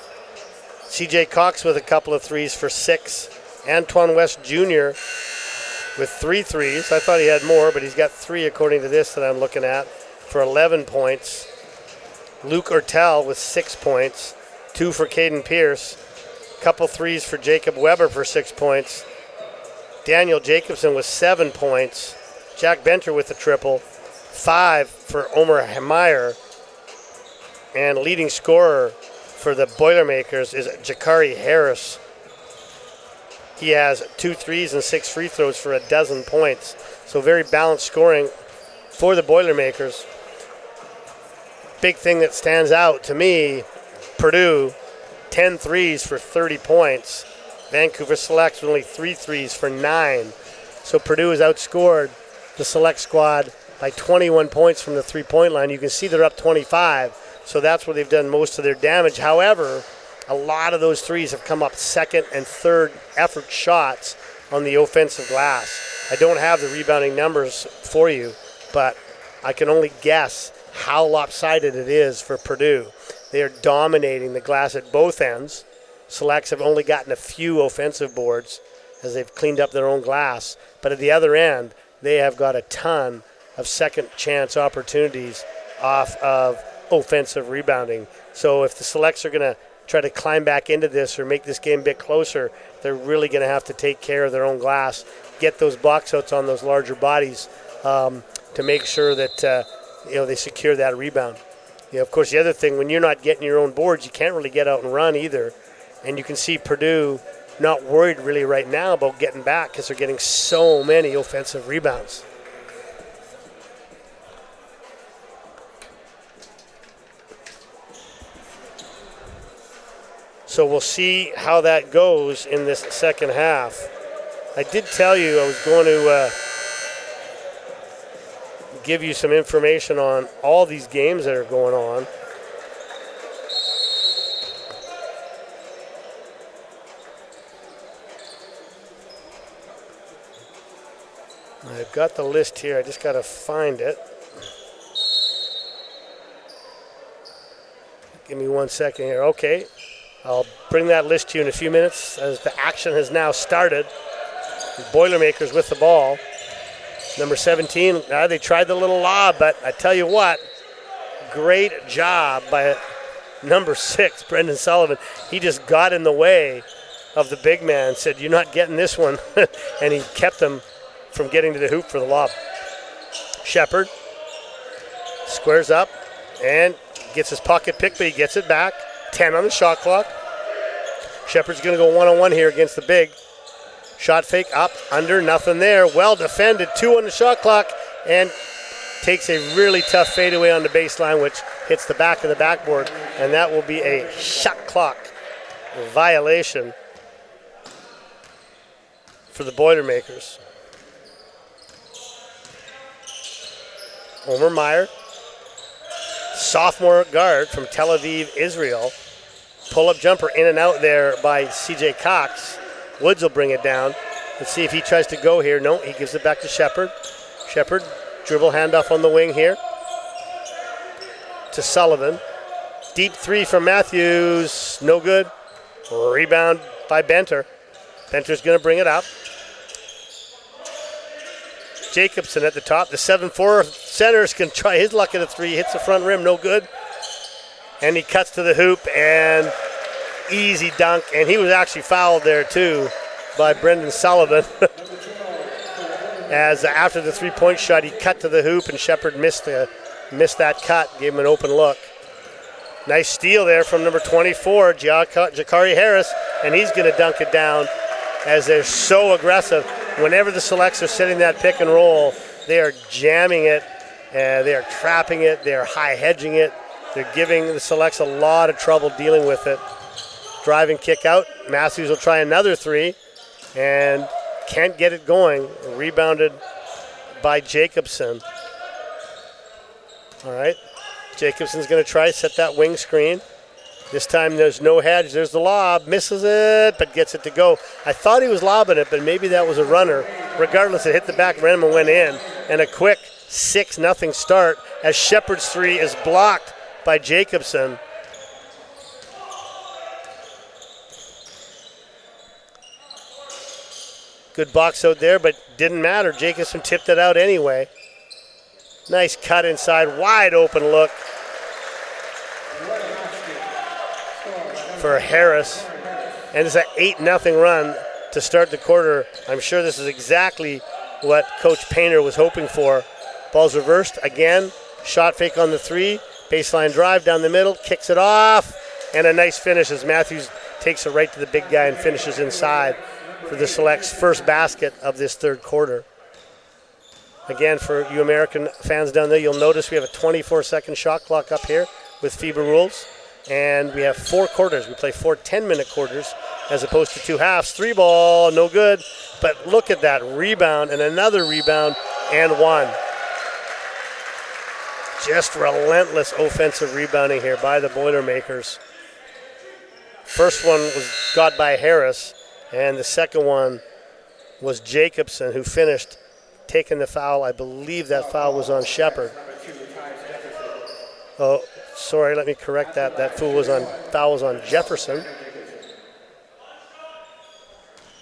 CJ Cox with a couple of threes for 6. Antoine West Jr. with 3 threes. I thought he had more, but he's got 3 according to this that I'm looking at for 11 points. Luke Ortel with 6 points. 2 for Caden Pierce. Couple threes for Jacob Weber for 6 points. Daniel Jacobson with 7 points. Jack Benter with a triple. 5 for Omer Meyer. And leading scorer for the Boilermakers is Jakari Harris. He has 2 threes and 6 free throws for 12 points. So very balanced scoring for the Boilermakers. Big thing that stands out to me, Purdue, 10 threes for 30 points. Vancouver Selects with only 3 threes for 9. So Purdue has outscored the Select squad by 21 points from the three-point line. You can see they're up 25. So that's where they've done most of their damage. However, a lot of those threes have come up second and third effort shots on the offensive glass. I don't have the rebounding numbers for you, but I can only guess how lopsided it is for Purdue. They are dominating the glass at both ends. Selects have only gotten a few offensive boards as they've cleaned up their own glass. But at the other end, they have got a ton of second chance opportunities off of offensive rebounding. So if the Selects are going to try to climb back into this or make this game a bit closer, they're really going to have to take care of their own glass, get those box outs on those larger bodies to make sure that they secure that rebound. Of course, the other thing, when you're not getting your own boards, you can't really get out and run either. And you can see Purdue not worried really right now about getting back because they're getting so many offensive rebounds. So we'll see how that goes in this second half. I did tell you I was going to give you some information on all these games that are going on. I've got the list here. I just got to find it. Give me 1 second here. Okay. I'll bring that list to you in a few minutes as the action has now started. The Boilermakers with the ball. Number 17, they tried the little lob, but I tell you what, great job by number 6, Brendan Sullivan. He just got in the way of the big man, said, "You're not getting this one," and he kept him from getting to the hoop for the lob. Shepard squares up and gets his pocket pick, but he gets it back. 10 on the shot clock. Shepard's going to go one-on-one here against the big. Shot fake up, under, nothing there. Well defended, 2 on the shot clock, and takes a really tough fadeaway on the baseline, which hits the back of the backboard, and that will be a shot clock violation for the Boilermakers. Omer Meyer, sophomore guard from Tel Aviv, Israel. Pull-up jumper in and out there by CJ Cox. Woods will bring it down. Let's see if he tries to go here. No, he gives it back to Shepard. Shepard, dribble handoff on the wing here to Sullivan. Deep 3 from Matthews, no good. Rebound by Benter. Benter's going to bring it up. Jacobson at the top. The 7'4" centers can try his luck at a 3. Hits the front rim, no good. And he cuts to the hoop, and easy dunk, and he was actually fouled there too by Brendan Sullivan. As after the three-point shot, he cut to the hoop, and Shepherd missed that cut, gave him an open look. Nice steal there from number 24, Jakari Harris, and he's going to dunk it down as they're so aggressive. Whenever the selects are setting that pick and roll, they are jamming it, they are trapping it, they are high hedging it. They're giving the selects a lot of trouble dealing with it. Driving kick out. Matthews will try another three and can't get it going. Rebounded by Jacobson. All right. Jacobson's going to try, set that wing screen. This time there's no hedge. There's the lob. Misses it, but gets it to go. I thought he was lobbing it, but maybe that was a runner. Regardless, it hit the back rim and went in. And a quick 6-0 start as Shepherd's three is blocked by Jacobson. Good box out there, but didn't matter. Jacobson tipped it out anyway. Nice cut inside, wide open look for Harris. And it's an 8-0 run to start the quarter. I'm sure this is exactly what Coach Painter was hoping for. Ball's reversed again. Shot fake on the three. Baseline drive down the middle, kicks it off, and a nice finish as Matthews takes it right to the big guy and finishes inside for the Select's first basket of this third quarter. Again, for you American fans down there, you'll notice we have a 24-second shot clock up here with FIBA rules, and we have 4 quarters. We play 4 10-minute quarters as opposed to 2 halves. 3 ball, no good, but look at that rebound and another rebound and one. Just relentless offensive rebounding here by the Boilermakers. First one was got by Harris, and the second one was Jacobson, who finished taking the foul. I believe that foul was on Shepherd. Oh, sorry, let me correct that. That foul was on Jefferson.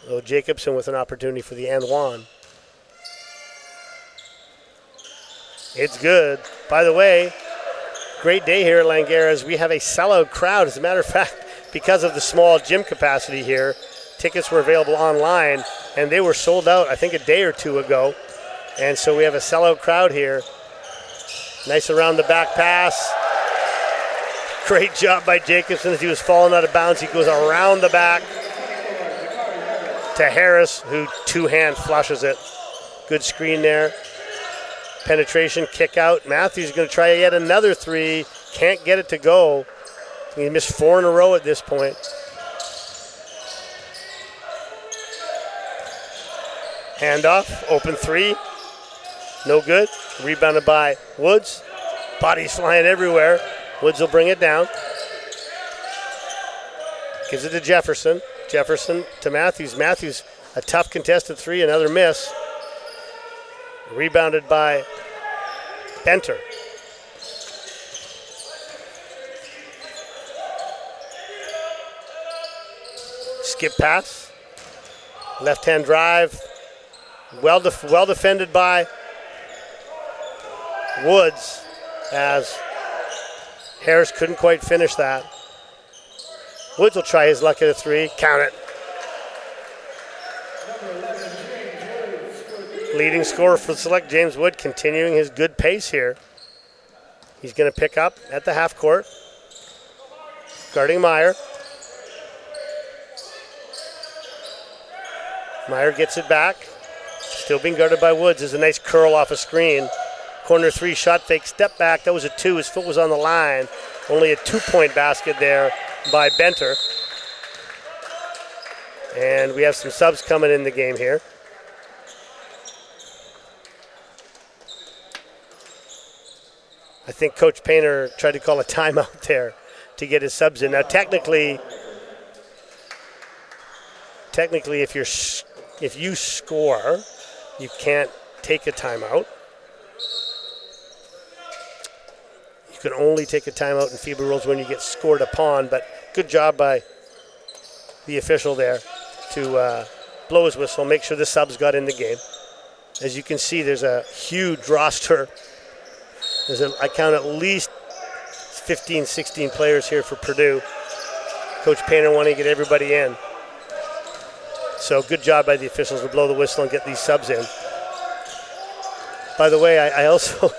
So Jacobson with an opportunity for the and one. It's good. By the way, great day here at Langara as we have a sellout crowd. As a matter of fact, because of the small gym capacity here, tickets were available online, and they were sold out, I think, a day or two ago. And so we have a sellout crowd here. Nice around the back pass. Great job by Jacobson as he was falling out of bounds. He goes around the back to Harris, who two-hand flushes it. Good screen there. Penetration, kick out. Matthews is going to try yet another three. Can't get it to go. He missed 4 in a row at this point. Handoff, open three. No good. Rebounded by Woods. Bodies flying everywhere. Woods will bring it down. Gives it to Jefferson. Jefferson to Matthews. Matthews, a tough contested three, another miss. Rebounded by Benter. Skip pass. Left-hand drive. Well defended by Woods as Harris couldn't quite finish that. Woods will try his luck at a three. Count it. Leading scorer for the Select, James Wood, continuing his good pace here. He's going to pick up at the half court. Guarding Meyer. Meyer gets it back. Still being guarded by Woods. There's a nice curl off a screen. Corner three, shot fake, step back. That was a 2. His foot was on the line. Only a 2-point basket there by Benter. And we have some subs coming in the game here. I think Coach Painter tried to call a timeout there to get his subs in. Now, technically, if you score, you can't take a timeout. You can only take a timeout in FIBA rules when you get scored upon, but good job by the official there to blow his whistle, make sure the subs got in the game. As you can see, there's a huge roster. I count at least 15, 16 players here for Purdue. Coach Painter wanting to get everybody in. So good job by the officials to blow the whistle and get these subs in. By the way, I also,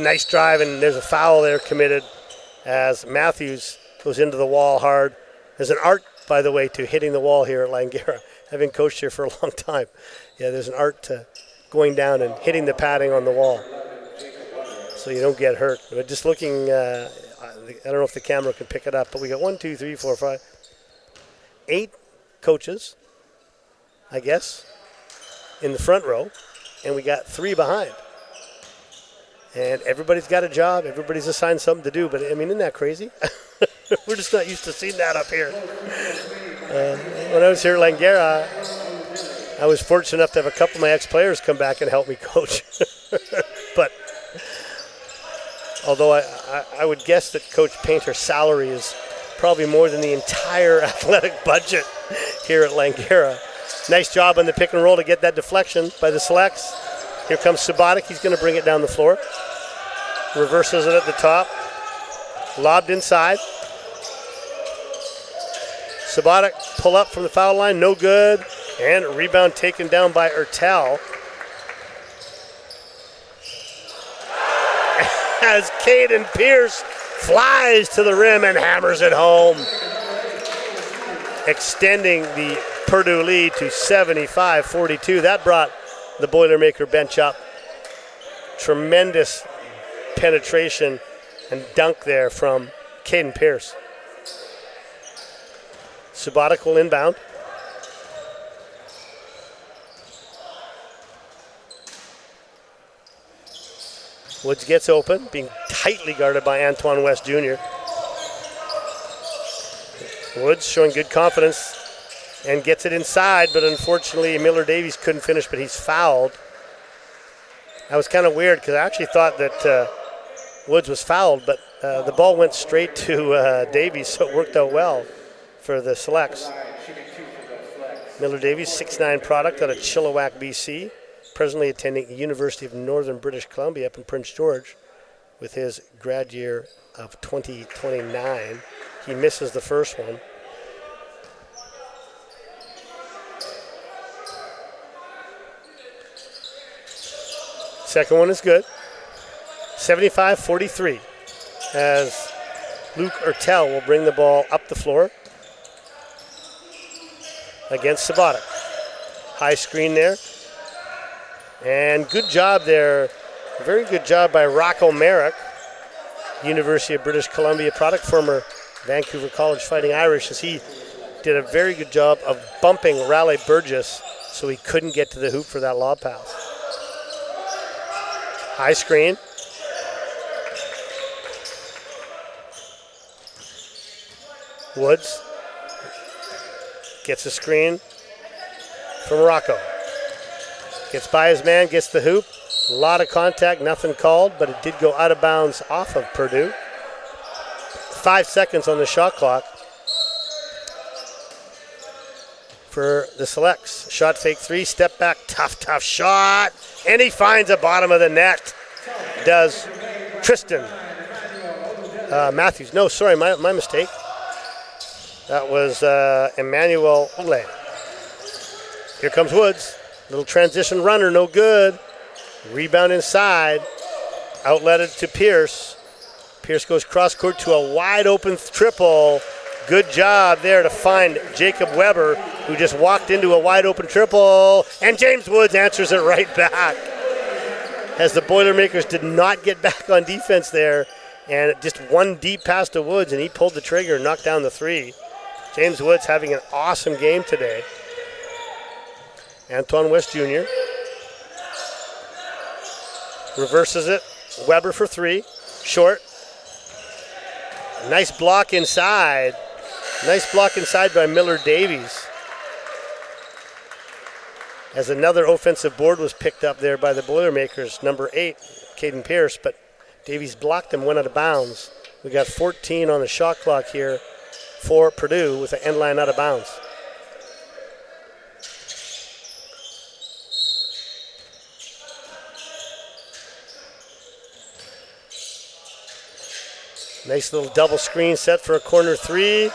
nice drive, and there's a foul there committed as Matthews goes into the wall hard. There's an art, by the way, to hitting the wall here at Langara. Having coached here for a long time. Yeah, there's an art to going down and hitting the padding on the wall so you don't get hurt. But just looking, I don't know if the camera can pick it up, but we got 1, 2, 3, 4, 5, 8 coaches, I guess, in the front row, and we got 3 behind. And everybody's got a job. Everybody's assigned something to do. But, I mean, isn't that crazy? We're just not used to seeing that up here. When I was here at Langara, I was fortunate enough to have a couple of my ex-players come back and help me coach. But although I would guess that Coach Painter's salary is probably more than the entire athletic budget here at Langara. Nice job on the pick and roll to get that deflection by the selects. Here comes Subotic. He's going to bring it down the floor. Reverses it at the top. Lobbed inside. Subotic pull up from the foul line, no good. And a rebound taken down by Ertel. As Caden Pierce flies to the rim and hammers it home. Extending the Purdue lead to 75-42. That brought the Boilermaker bench up. Tremendous penetration and dunk there from Caden Pierce. Subotic will inbound. Woods gets open, being tightly guarded by Antoine West Jr. Woods showing good confidence and gets it inside, but unfortunately Miller Davies couldn't finish, but he's fouled. That was kind of weird because I actually thought that Woods was fouled, but the ball went straight to Davies, so it worked out well for the selects. Miller Davies, 6'9" product out of Chilliwack, BC, presently attending the University of Northern British Columbia up in Prince George with his grad year of 2029. He misses the first one. Second one is good. 75-43 as Luke Ertel will bring the ball up the floor against Subotic. High screen there. And good job there. Very good job by Rocco Merrick, University of British Columbia product, former Vancouver College Fighting Irish, as he did a very good job of bumping Raleigh Burgess so he couldn't get to the hoop for that lob pass. High screen. Woods gets a screen from Rocco. Gets by his man, gets the hoop. A lot of contact, nothing called, but it did go out of bounds off of Purdue. 5 seconds on the shot clock for the selects. Shot fake 3, step back, tough shot. And he finds the bottom of the net. Does Tristan Matthews. No, sorry, my mistake. That was Emmanuel Ole. Here comes Woods. Little transition runner, no good. Rebound inside. Outletted to Pierce. Pierce goes cross court to a wide open triple. Good job there to find Jacob Weber, who just walked into a wide open triple. And James Woods answers it right back. As the Boilermakers did not get back on defense there. And just one deep pass to Woods, and he pulled the trigger and knocked down the 3. James Woods having an awesome game today. Antoine West Jr. reverses it. Weber for 3. Short. Nice block inside. Nice block inside by Miller Davies. As another offensive board was picked up there by the Boilermakers. Number 8, Caden Pierce, but Davies blocked him, went out of bounds. We got 14 on the shot clock here for Purdue with the end line out of bounds. Nice little double screen set for a corner three.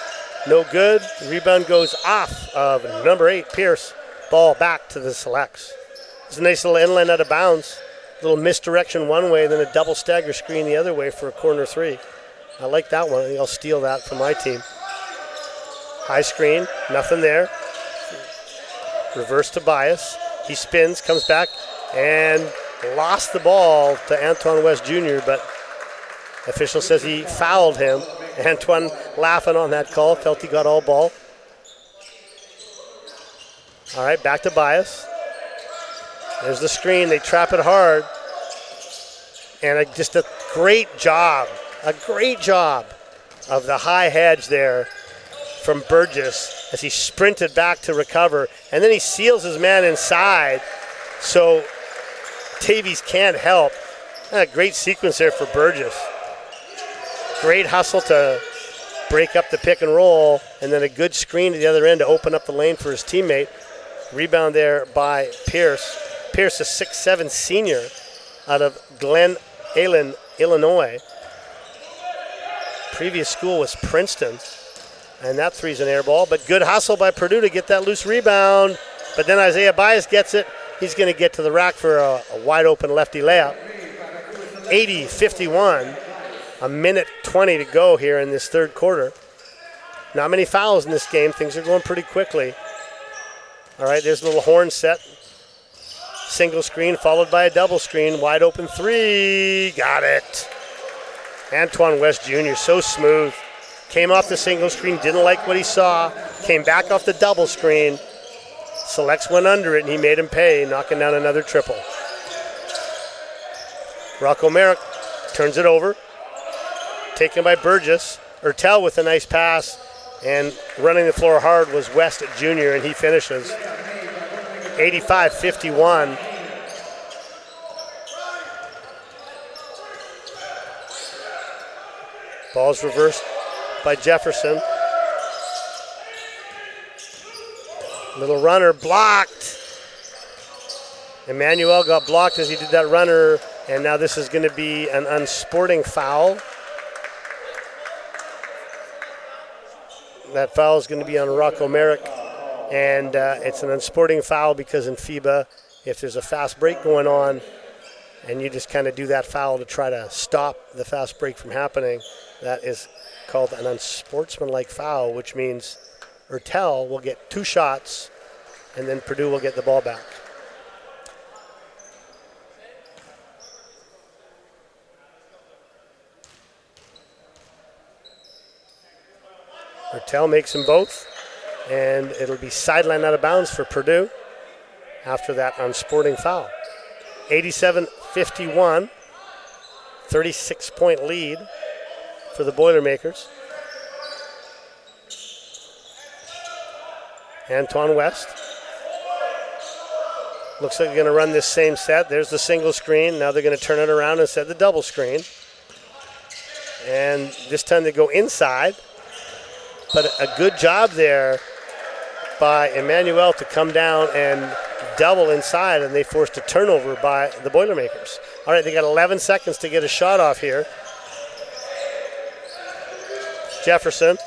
No good. Rebound goes off of number 8, Pierce. Ball back to the Selects. It's a nice little inline out of bounds. A little misdirection one way, then a double stagger screen the other way for a corner three. I like that one. I think I'll steal that from my team. High screen, nothing there. Reverse to Bias. He spins, comes back, and lost the ball to Antoine West Jr., but official says he fouled him. Antoine laughing on that call, felt he got all ball. All right, back to Bias. There's the screen, they trap it hard. And just a great job of the high hedge there from Burgess as he sprinted back to recover. And then he seals his man inside, so Tavies can't help. A great sequence there for Burgess. Great hustle to break up the pick and roll, and then a good screen at the other end to open up the lane for his teammate. Rebound there by Pierce. Pierce, a 6'7" senior out of Glen Ellen, Illinois. Previous school was Princeton, and that three's an air ball, but good hustle by Purdue to get that loose rebound. But then Isaiah Bias gets it. He's going to get to the rack for a wide open lefty layup. 80-51. A minute 20 to go here in this third quarter. Not many fouls in this game. Things are going pretty quickly. All right, there's a little horn set. Single screen followed by a double screen. Wide open three. Got it. Antoine West Jr., so smooth. Came off the single screen, didn't like what he saw. Came back off the double screen. Selects went under it, and he made him pay, knocking down another triple. Rocco Merrick turns it over. Taken by Burgess. Ertel with a nice pass, and running the floor hard was West Jr., and he finishes. 85-51. Ball's reversed by Jefferson. Little runner blocked. Emmanuel got blocked as he did that runner, and now this is going to be an unsporting foul. That foul is going to be on Rocco Merrick, and it's an unsporting foul because in FIBA, if there's a fast break going on and you just kind of do that foul to try to stop the fast break from happening, that is called an unsportsmanlike foul, which means Ertel will get 2 shots, and then Purdue will get the ball back. Ertel makes them both, and it'll be sideline out of bounds for Purdue after that unsporting foul. 87-51, 36-point lead for the Boilermakers. Antoine West. Looks like they're going to run this same set. There's the single screen. Now they're going to turn it around and set the double screen. And this time they go inside. But a good job there by Emmanuel to come down and double inside, and they forced a turnover by the Boilermakers. All right, they got 11 seconds to get a shot off here. Jefferson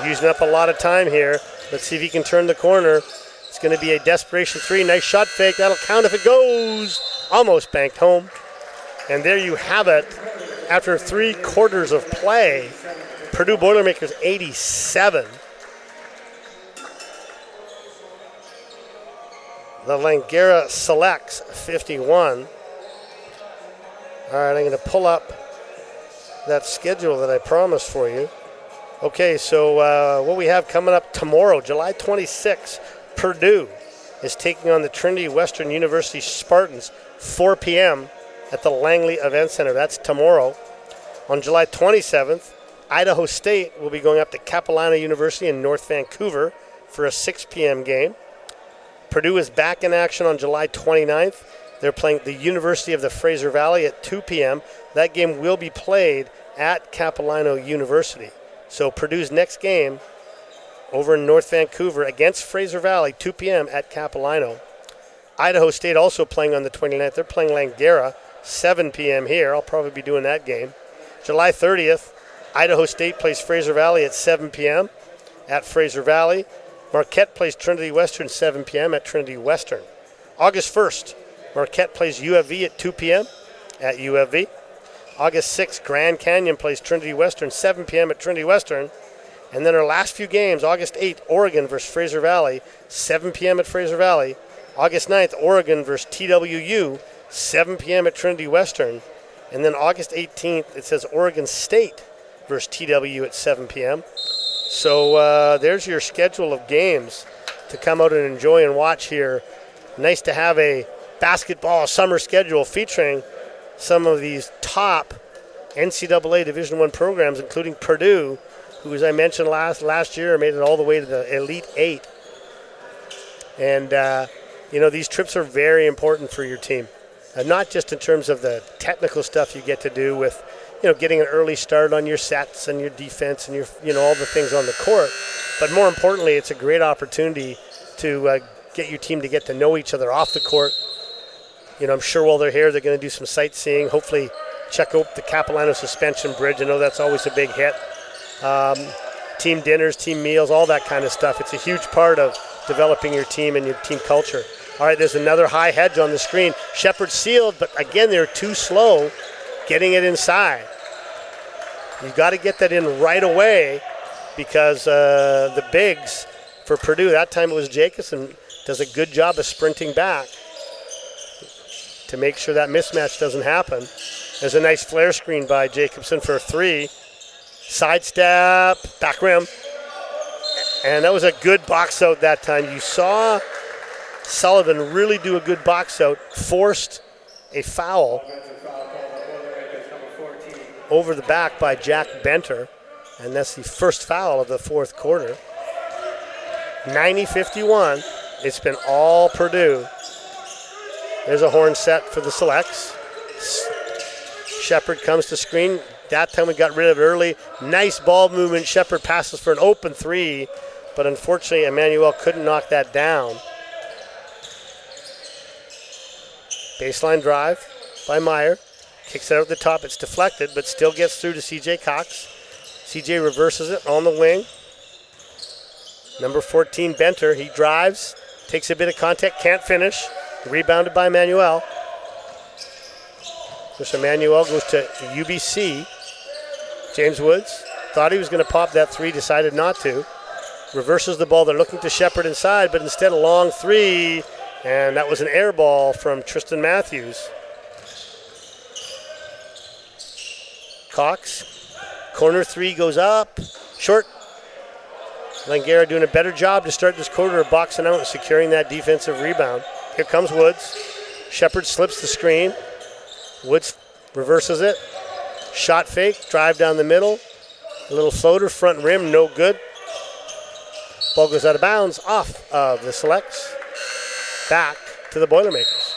using up a lot of time here. Let's see if he can turn the corner. It's going to be a desperation three. Nice shot fake. That'll count if it goes. Almost banked home. And there you have it. After 3 quarters of play, Purdue Boilermakers 87. The Langara Selects 51. All right, I'm going to pull up that schedule that I promised for you. Okay, so what we have coming up tomorrow, July 26th, Purdue is taking on the Trinity Western University Spartans, 4 p.m. at the Langley Event Center. That's tomorrow. On July 27th, Idaho State will be going up to Capilano University in North Vancouver for a 6 p.m. game. Purdue is back in action on July 29th. They're playing the University of the Fraser Valley at 2 p.m. That game will be played at Capilano University. So Purdue's next game over in North Vancouver against Fraser Valley, 2 p.m. at Capilano. Idaho State also playing on the 29th. They're playing Langara, 7 p.m. here. I'll probably be doing that game. July 30th, Idaho State plays Fraser Valley at 7 p.m. at Fraser Valley. Marquette plays Trinity Western 7 p.m. at Trinity Western. August 1st, Marquette plays UFV at 2 p.m. at UFV. August 6th, Grand Canyon plays Trinity Western 7 p.m. at Trinity Western. And then our last few games, August 8th, Oregon versus Fraser Valley, 7 p.m. at Fraser Valley. August 9th, Oregon versus TWU, 7 p.m. at Trinity Western. And then August 18th, it says Oregon State versus TW at 7 p.m. So there's your schedule of games to come out and enjoy and watch here. Nice to have a basketball summer schedule featuring some of these top NCAA Division I programs, including Purdue, who, as I mentioned last year, made it all the way to the Elite Eight. And, these trips are very important for your team. Not just in terms of the technical stuff you get to do with, getting an early start on your sets and your defense and your, all the things on the court. But more importantly, it's a great opportunity to get your team to get to know each other off the court. I'm sure while they're here, they're going to do some sightseeing, hopefully check out the Capilano Suspension Bridge. I know that's always a big hit. Team dinners, team meals, all that kind of stuff. It's a huge part of developing your team and your team culture. All right, there's another high hedge on the screen. Shepherd sealed, but again, they're too slow getting it inside. You've got to get that in right away because the bigs for Purdue, that time it was Jacobson, does a good job of sprinting back to make sure that mismatch doesn't happen. There's a nice flare screen by Jacobson for a three. Sidestep, back rim. And that was a good box out that time. You saw Sullivan really do a good box out, forced a foul over the back by Jack Benter, and that's the first foul of the fourth quarter. 90-51. It's been all Purdue. There's a horn set for the selects. Shepherd comes to screen. That time we got rid of it early. Nice ball movement. Shepherd passes for an open three, but unfortunately Emmanuel couldn't knock that down. Baseline drive by Meyer. Kicks it out the top. It's deflected, but still gets through to CJ Cox. CJ reverses it on the wing. Number 14, Benter. He drives, takes a bit of contact, can't finish. Rebounded by Emmanuel. So Emmanuel goes to UBC. James Woods thought he was going to pop that three, decided not to. Reverses the ball. They're looking to Shepherd inside, but instead a long three, and that was an air ball from Tristan Matthews. Cox, corner three goes up, short. Langara doing a better job to start this quarter of boxing out and securing that defensive rebound. Here comes Woods. Shepherd slips the screen. Woods reverses it. Shot fake, drive down the middle. A little floater, front rim, no good. Ball goes out of bounds, off of the selects. Back to the Boilermakers.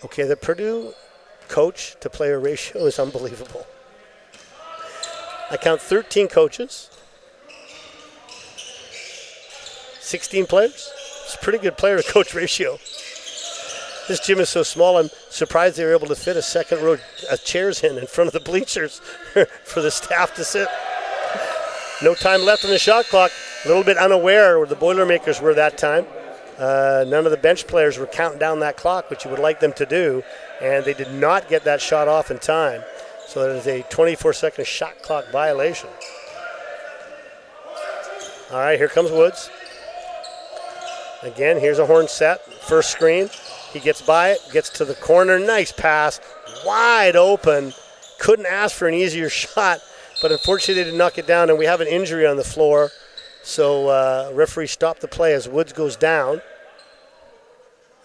Okay, the Purdue coach to player ratio is unbelievable. I count 13 coaches, 16 players. It's a pretty good player to coach ratio. This gym is so small, I'm surprised they were able to fit a second row of chairs in front of the bleachers for the staff to sit. No time left on the shot clock. A little bit unaware where the Boilermakers were that time. None of the bench players were counting down that clock, which you would like them to do, and they did not get that shot off in time. So that is a 24-second shot clock violation. All right, here comes Woods. Again, here's a horn set. First screen. He gets by it, gets to the corner. Nice pass. Wide open. Couldn't ask for an easier shot, but unfortunately they did knock it down, and we have an injury on the floor. So referee stopped the play as Woods goes down.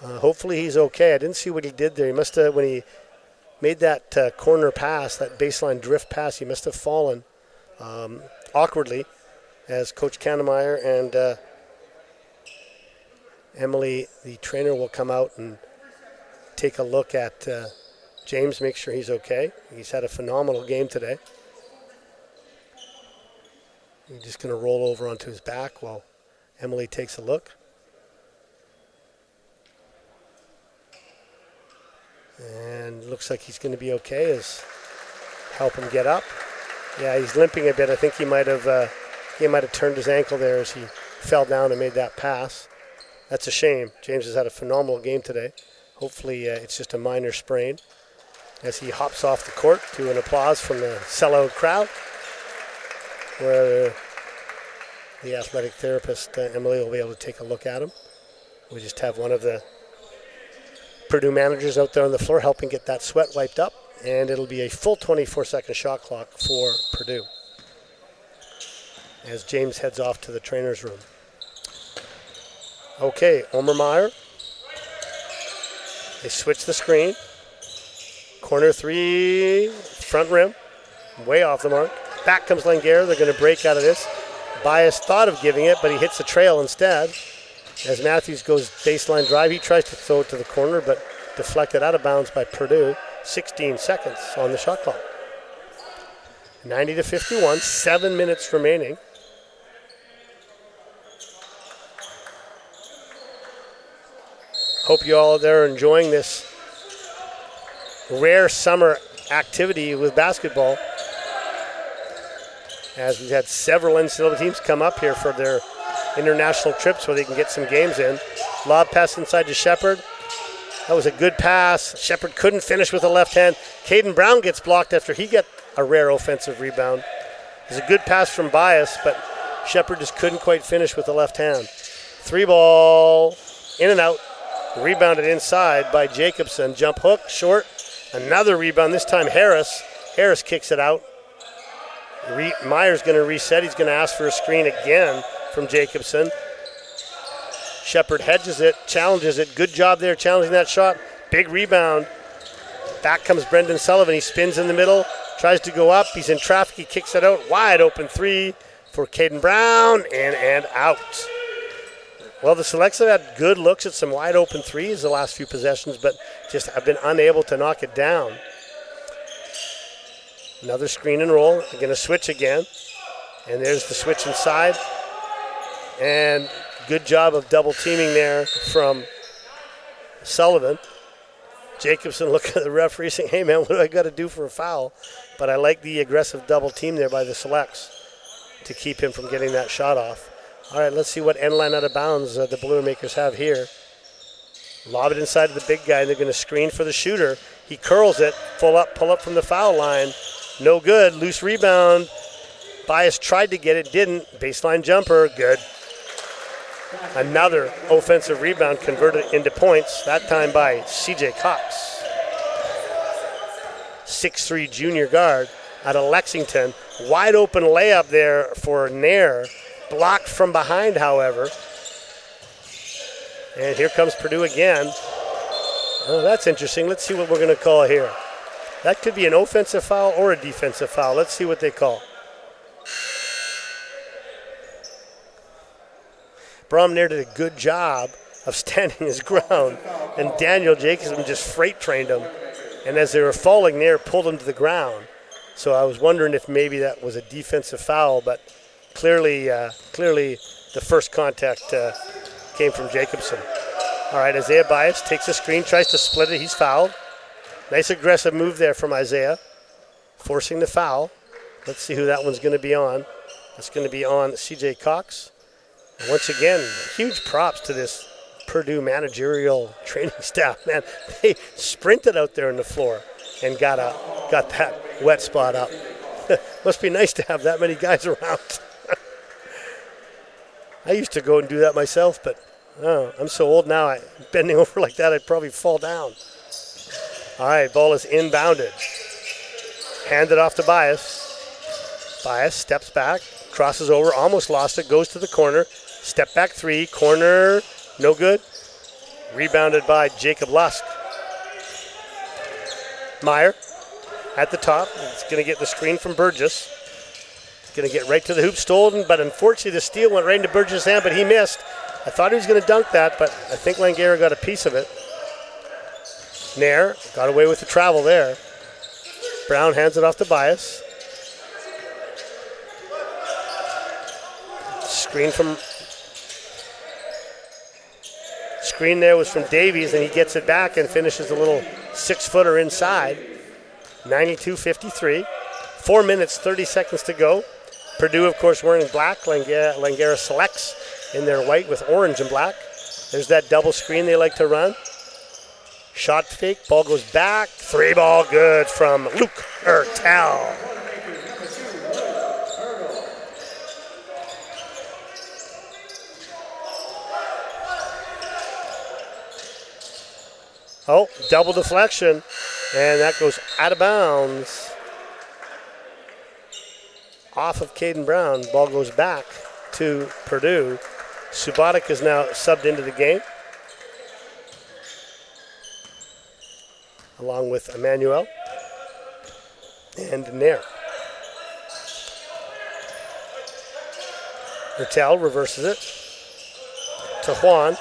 Hopefully he's okay. I didn't see what he did there. He must have, when he made that corner pass, that baseline drift pass, he must have fallen awkwardly as Coach Kannemeyer and Emily, the trainer, will come out and take a look at James, make sure he's okay. He's had a phenomenal game today. He's just going to roll over onto his back while Emily takes a look. And looks like he's going to be okay as help him get up. Yeah, he's limping a bit. I think he might have turned his ankle there as he fell down and made that pass. That's a shame. James has had a phenomenal game today. Hopefully it's just a minor sprain. As he hops off the court to an applause from the sellout crowd, where the athletic therapist, Emily, will be able to take a look at him. We just have one of the Purdue managers out there on the floor helping get that sweat wiped up, and it'll be a full 24-second shot clock for Purdue as James heads off to the trainer's room. Okay, Omer Meyer. They switch the screen. Corner three, front rim, way off the mark. Back comes Langara. They're going to break out of this. Bias thought of giving it, but he hits the trail instead. As Matthews goes baseline drive, he tries to throw it to the corner, but deflected out of bounds by Purdue. 16 seconds on the shot clock. 90-51, 7 minutes remaining. Hope you all there are enjoying this rare summer activity with basketball, as we've had several NCAA teams come up here for their international trips where they can get some games in. Lob pass inside to Shepard. That was a good pass. Shepard couldn't finish with the left hand. Caden Brown gets blocked after he got a rare offensive rebound. It was a good pass from Bias, but Shepard just couldn't quite finish with the left hand. 3 ball, in and out. Rebounded inside by Jacobson. Jump hook, short. Another rebound, this time Harris. Harris kicks it out. Meyer's going to reset. He's going to ask for a screen again from Jacobson. Shepard hedges it, challenges it. Good job there challenging that shot. Big rebound. Back comes Brendan Sullivan. He spins in the middle, tries to go up. He's in traffic. He kicks it out. Wide open three for Caden Brown, in and out. Well, the Selects have had good looks at some wide open threes the last few possessions, but just have been unable to knock it down. Another screen and roll. They're going to switch again. And there's the switch inside. And good job of double teaming there from Sullivan. Jacobson looking at the referee saying, hey man, what do I got to do for a foul? But I like the aggressive double team there by the Selects to keep him from getting that shot off. All right, let's see what end line out of bounds the Boilermakers have here. Lob it inside of the big guy, and they're going to screen for the shooter. He curls it, pull up from the foul line. No good, loose rebound. Bias tried to get it, didn't. Baseline jumper, good. Another offensive rebound converted into points, that time by C.J. Cox. 6'3" junior guard out of Lexington. Wide open layup there for Nair. Blocked from behind, however. And here comes Purdue again. Oh, that's interesting. Let's see what we're going to call here. That could be an offensive foul or a defensive foul. Let's see what they call. Brom Nair did a good job of standing his ground, and Daniel Jacobson just freight trained him. And as they were falling, Nair pulled him to the ground. So I was wondering if maybe that was a defensive foul, but clearly the first contact came from Jacobson. All right, Isaiah Bias takes a screen, tries to split it. He's fouled. Nice aggressive move there from Isaiah, forcing the foul. Let's see who that one's going to be on. It's going to be on C.J. Cox. And once again, huge props to this Purdue managerial training staff. Man, they sprinted out there on the floor and got that wet spot up. Must be nice to have that many guys around. I used to go and do that myself, but I'm so old now, bending over like that, I'd probably fall down. All right, ball is inbounded. Handed off to Bias. Bias steps back, crosses over, almost lost it, goes to the corner. Step back three, corner, no good. Rebounded by Jacob Lusk. Meyer at the top. He's going to get the screen from Burgess. He's going to get right to the hoop, stolen, but unfortunately the steal went right into Burgess' hand, but he missed. I thought he was going to dunk that, but I think Langara got a piece of it. Nair got away with the travel there. Brown hands it off to Bias. Screen there was from Davies, and he gets it back and finishes a little 6-footer inside. 92-53. 4 minutes, 30 seconds to go. Purdue, of course, wearing black. Langara selects in their white with orange and black. There's that double screen they like to run. Shot fake, ball goes back. 3-ball good from Luke Ertel. Oh, double deflection, and that goes out of bounds. Off of Caden Brown, ball goes back to Purdue. Subotic is now subbed into the game, along with Emmanuel and Nair. Ertel reverses it to Juan.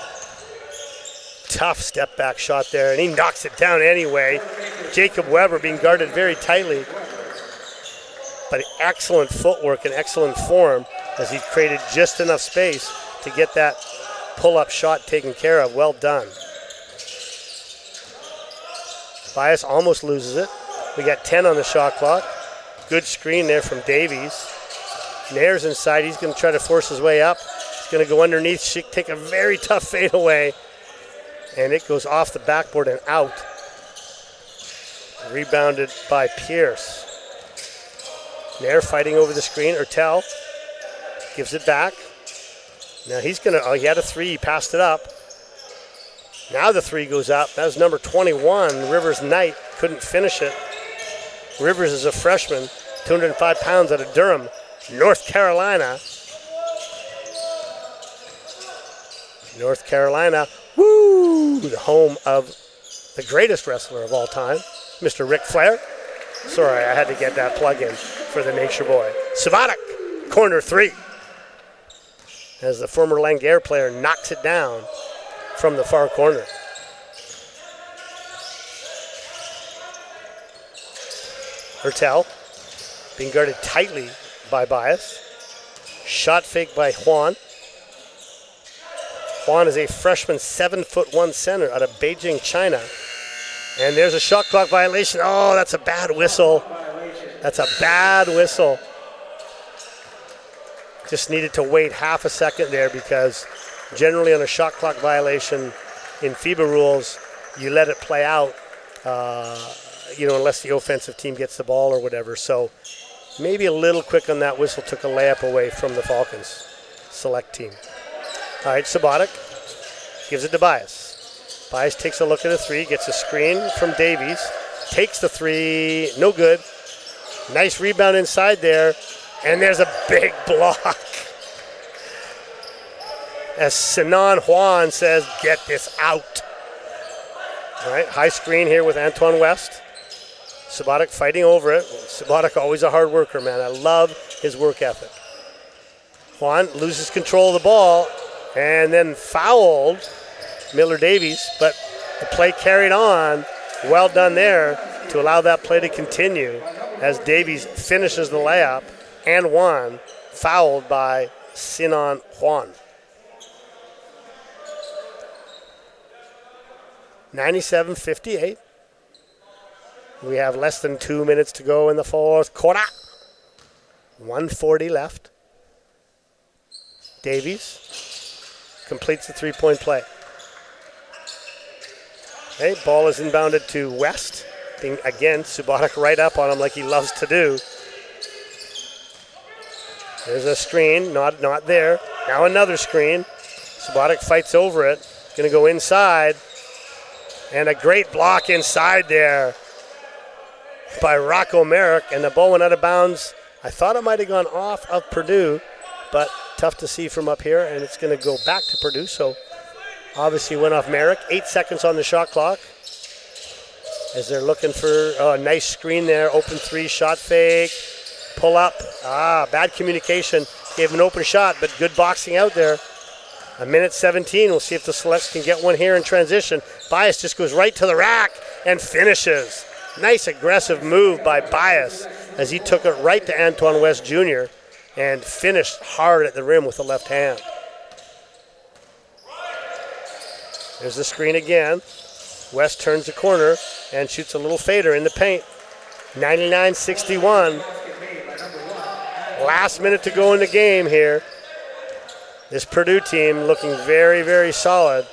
Tough step back shot there, and he knocks it down anyway. Jacob Weber being guarded very tightly, but excellent footwork and excellent form as he created just enough space to get that pull-up shot taken care of. Well done. Bias almost loses it. We got 10 on the shot clock. Good screen there from Davies. Nair's inside. He's going to try to force his way up. He's going to go underneath, take a very tough fadeaway. And it goes off the backboard and out. Rebounded by Pierce. Nair fighting over the screen. Ertel gives it back. Now he's going to, he had a three, he passed it up. Now the three goes up. That was number 21, Rivers Knight. Couldn't finish it. Rivers is a freshman, 205 pounds out of Durham, North Carolina. North Carolina, woo! The home of the greatest wrestler of all time, Mr. Ric Flair. Sorry, I had to get that plug in for the Nature Boy. Subotic, corner three. As the former Langara player knocks it down from the far corner. Ertel being guarded tightly by Bias. Shot fake by Juan. Juan is a freshman 7'1" center out of Beijing, China. And there's a shot clock violation. Oh, that's a bad whistle. That's a bad whistle. Just needed to wait half a second there because generally on a shot clock violation in FIBA rules, you let it play out, unless the offensive team gets the ball or whatever. So maybe a little quick on that whistle, took a layup away from the Falcons select team. All right, Subotic gives it to Bias. Bias takes a look at a three, gets a screen from Davies, takes the three, no good. Nice rebound inside there, and there's a big block. As Sinan Juan says, get this out. All right, high screen here with Antoine West. Subotic fighting over it. Subotic always a hard worker, man. I love his work ethic. Juan loses control of the ball and then fouled Miller Davies, but the play carried on. Well done there to allow that play to continue as Davies finishes the layup and Juan fouled by Sinan Juan. 97-58. We have less than 2 minutes to go in the fourth quarter. 1:40 left. Davies completes the three-point play. Okay, ball is inbounded to West. Again, Subotic right up on him like he loves to do. There's a screen, not there. Now another screen. Subotic fights over it. Gonna go inside. And a great block inside there by Rocco Merrick, and the ball went out of bounds. I thought it might have gone off of Purdue, but tough to see from up here, and it's going to go back to Purdue, so obviously went off Merrick. 8 seconds on the shot clock as they're looking for a nice screen there. Open three, shot fake, pull up. Bad communication. Gave him an open shot, but good boxing out there. 1:17. We'll see if the Selects can get one here in transition. Bias just goes right to the rack and finishes. Nice aggressive move by Bias as he took it right to Antoine West Jr. and finished hard at the rim with the left hand. There's the screen again. West turns the corner and shoots a little fader in the paint. 99-61. Last minute to go in the game here. This Purdue team looking very, very solid.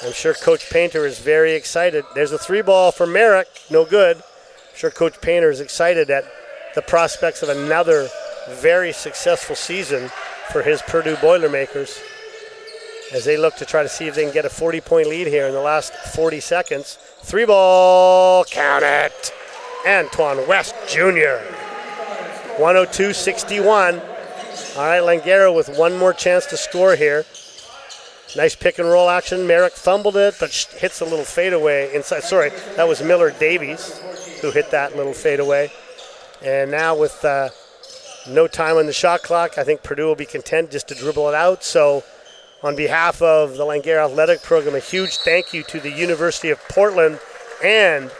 I'm sure Coach Painter is very excited. There's a 3-ball for Merrick, no good. I'm sure Coach Painter is excited at the prospects of another very successful season for his Purdue Boilermakers as they look to try to see if they can get a 40-point lead here in the last 40 seconds. 3-ball, count it. Antoine West Jr. 102-61. All right, Langara with one more chance to score here. Nice pick and roll action. Merrick fumbled it, but hits a little fadeaway inside. Sorry, that was Miller Davies who hit that little fadeaway. And now with no time on the shot clock, I think Purdue will be content just to dribble it out. So on behalf of the Langara Athletic Program, a huge thank you to the University of Portland and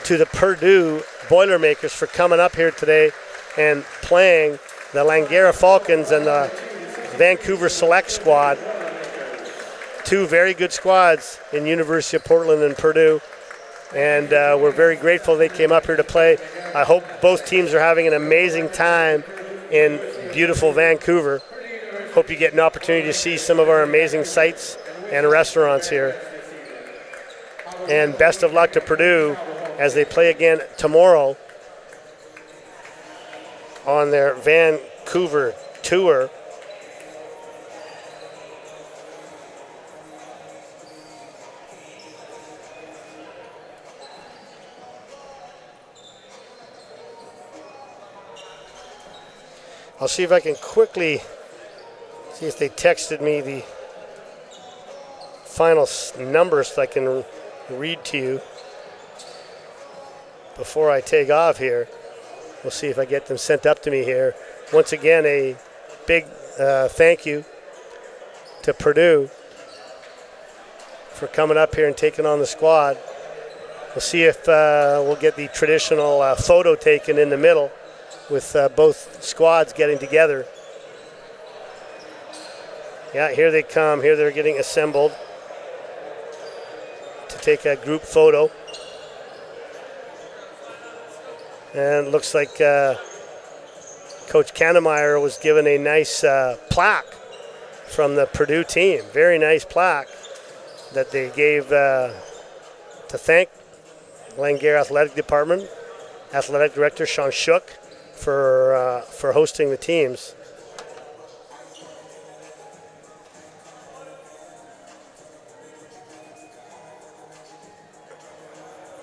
to the Purdue Boilermakers for coming up here today and playing the Langara Falcons and the Vancouver Select Squad. Two very good squads in University of Portland and Purdue. And we're very grateful they came up here to play. I hope both teams are having an amazing time in beautiful Vancouver. Hope you get an opportunity to see some of our amazing sites and restaurants here. And best of luck to Purdue as they play again tomorrow on their Vancouver tour. I'll see if I can quickly see if they texted me the final numbers so I can read to you before I take off here. We'll see if I get them sent up to me here. Once again, a big thank you to Purdue for coming up here and taking on the squad. We'll see if we'll get the traditional photo taken in the middle with both squads getting together. Yeah, here they come. Here they're getting assembled to take a group photo. And looks like Coach Kannemeyer was given a nice plaque from the Purdue team. Very nice plaque that they gave to thank Langara Athletic Department, Athletic Director Sean Shook for hosting the teams.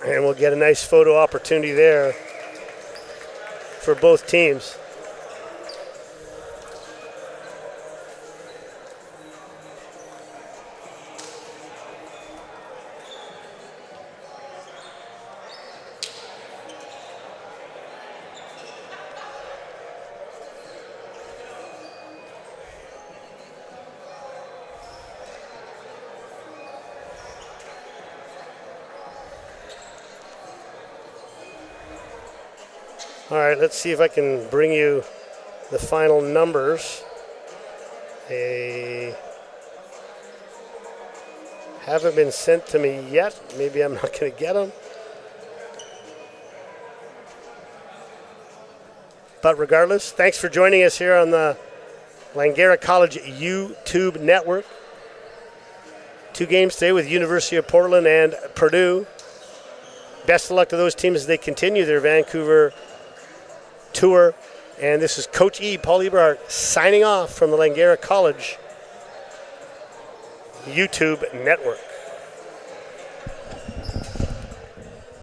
And we'll get a nice photo opportunity there for both teams. All right, let's see if I can bring you the final numbers. They haven't been sent to me yet. Maybe I'm not going to get them. But regardless, thanks for joining us here on the Langara College YouTube network. 2 games today with University of Portland and Purdue. Best of luck to those teams as they continue their Vancouver tour. And this is Coach E, Paul Eberhardt, signing off from the Langara College YouTube network.